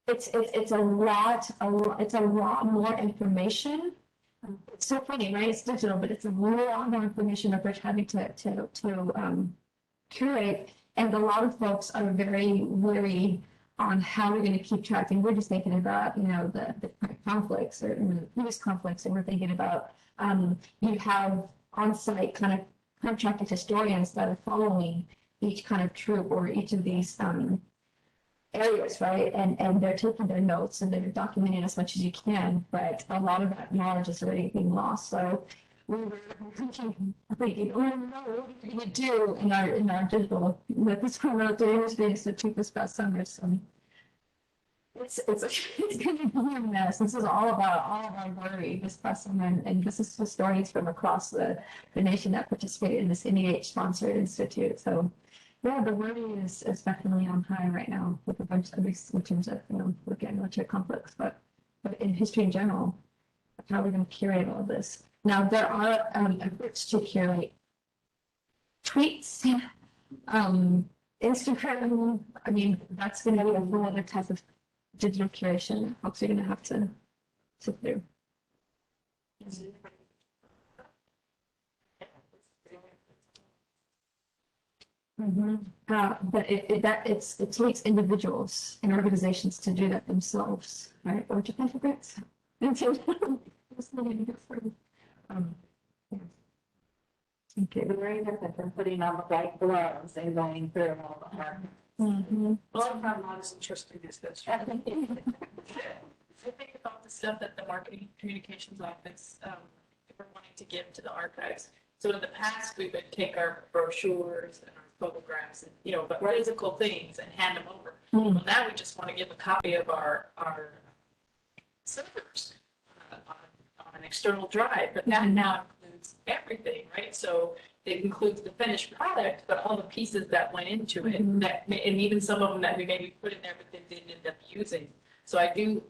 It's a lot more information. It's so funny, right? It's digital, but it's a lot more information that we're having to curate, and a lot of folks are very weary on how we're going to keep track. And we're just thinking about, the conflicts or the previous conflicts, and we're thinking about you have on-site kind of contracted historians that are following each kind of troop or each of these areas, right? And they're taking their notes and they're documenting as much as you can, but a lot of that knowledge is already being lost. So we were thinking, oh no, what are we going to do in our digital methods for military history institute this past summer? So it's going to be a mess. This is all of our worry this past summer, and this is historians from across the nation that participate in this NEH sponsored institute. So yeah, the worry is definitely on high right now with a bunch of these in terms of looking at military conflicts, but in history in general, how are we going to curate all of this? Now, there are efforts to curate tweets, Instagram. I mean, that's going to be a whole other type of digital curation folks are going to have to sit through. But it takes individuals and organizations to do that themselves, right? Or to pay for grants. Okay, The very that they're putting on the white gloves and going through all the hard. Well, I'm not as interested as this. I think about the stuff that the marketing communications office, we're wanting to give to the archives. So in the past, we would take our brochures and our photographs and, but physical things and hand them over. Well, now we just want to give a copy of our servers on an external drive, but that now includes everything, right? So it includes the finished product, but all the pieces that went into it, and even some of them that we maybe put in there, but then didn't end up using. So I do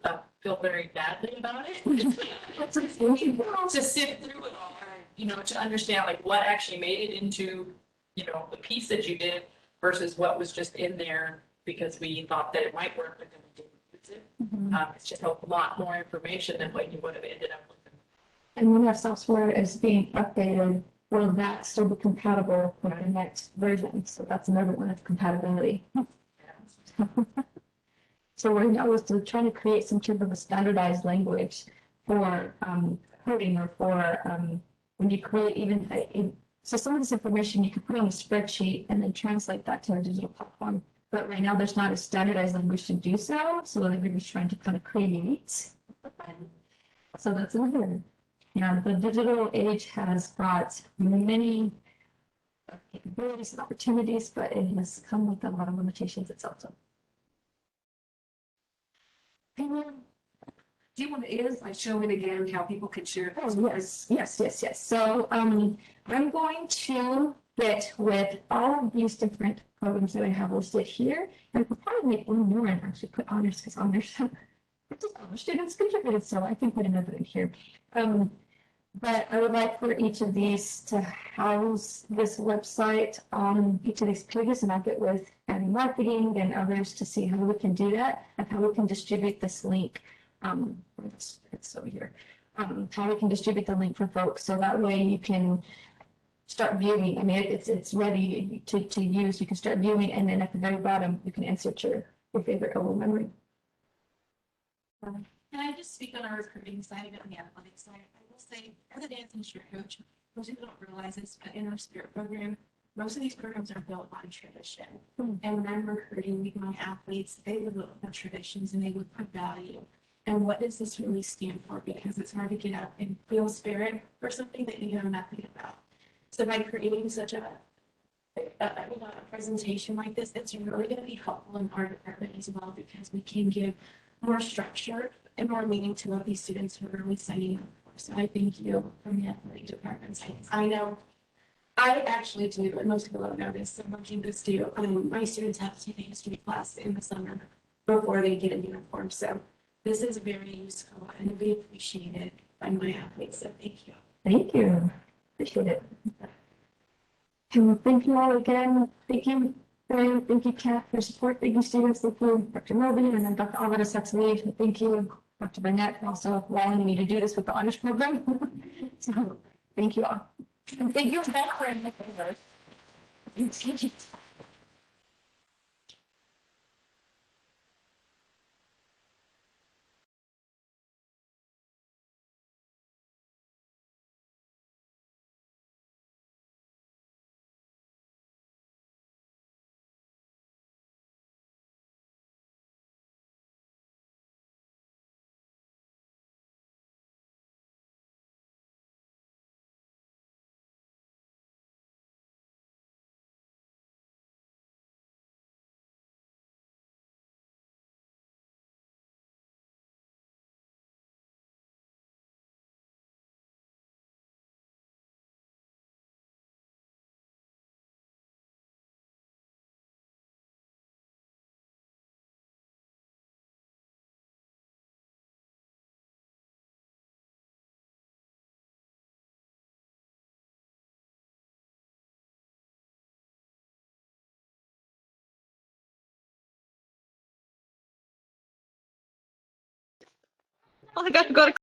feel very badly about it. To sift through it all, to understand what actually made it into, the piece that you did versus what was just in there because we thought that it might work, but then we didn't use it. It's just a lot more information than what you would have ended up with. And when our software is being updated, will that still be compatible with the next version? So that's another one of compatibility. So we're now still trying to create some type of a standardized language for coding or for when you create even so some of this information you can put on a spreadsheet and then translate that to a digital platform. But right now there's not a standardized language to do so. So everybody's trying to kind of create. So that's another And the digital age has brought many capabilities and opportunities, but it has come with a lot of limitations itself. So. Do you want to end by showing again how people can share? Oh, yes. So I'm going to get with all of these different programs that I have listed here, and I'll probably make one more and actually put honors because honors students contributed, so I can put another in here. But I would like for each of these to house this website on each of these pages, and I'll get with Annie Marketing and others to see how we can do that and how we can distribute this link. It's over here. How we can distribute the link for folks, so that way you can start viewing. I mean, it's ready to use. You can start viewing, and then at the very bottom, you can insert your favorite old memory. Can I just speak on our recruiting side and the athletic side? I will say, as a dance and spirit coach, most people don't realize this, but in our spirit program, most of these programs are built on tradition. And when I'm recruiting my athletes, they would look at traditions and they would put value. And what does this really stand for? Because it's hard to get up and feel spirit for something that you know nothing about. So by creating such a presentation like this, it's really going to be helpful in our department as well, because we can give more structure and more meaning to what these students are really signing up for. So I thank you from the athletic department. I know I actually do, but most people don't know this. So watching this do, my students have to take a history class in the summer before they get a uniform. So this is very useful and we appreciate it by my athletes. So thank you. Thank you. Appreciate it. And thank you all again. Thank you, Brian. Thank you, Kat, for support. Thank you, students. Thank you, Dr. Melvin, and then Dr. Alvarez has to leave. Thank you, Dr. Burnett, for also allowing me to do this with the honors program. So thank you all. And thank you back for the favor. Thank you. I got to go to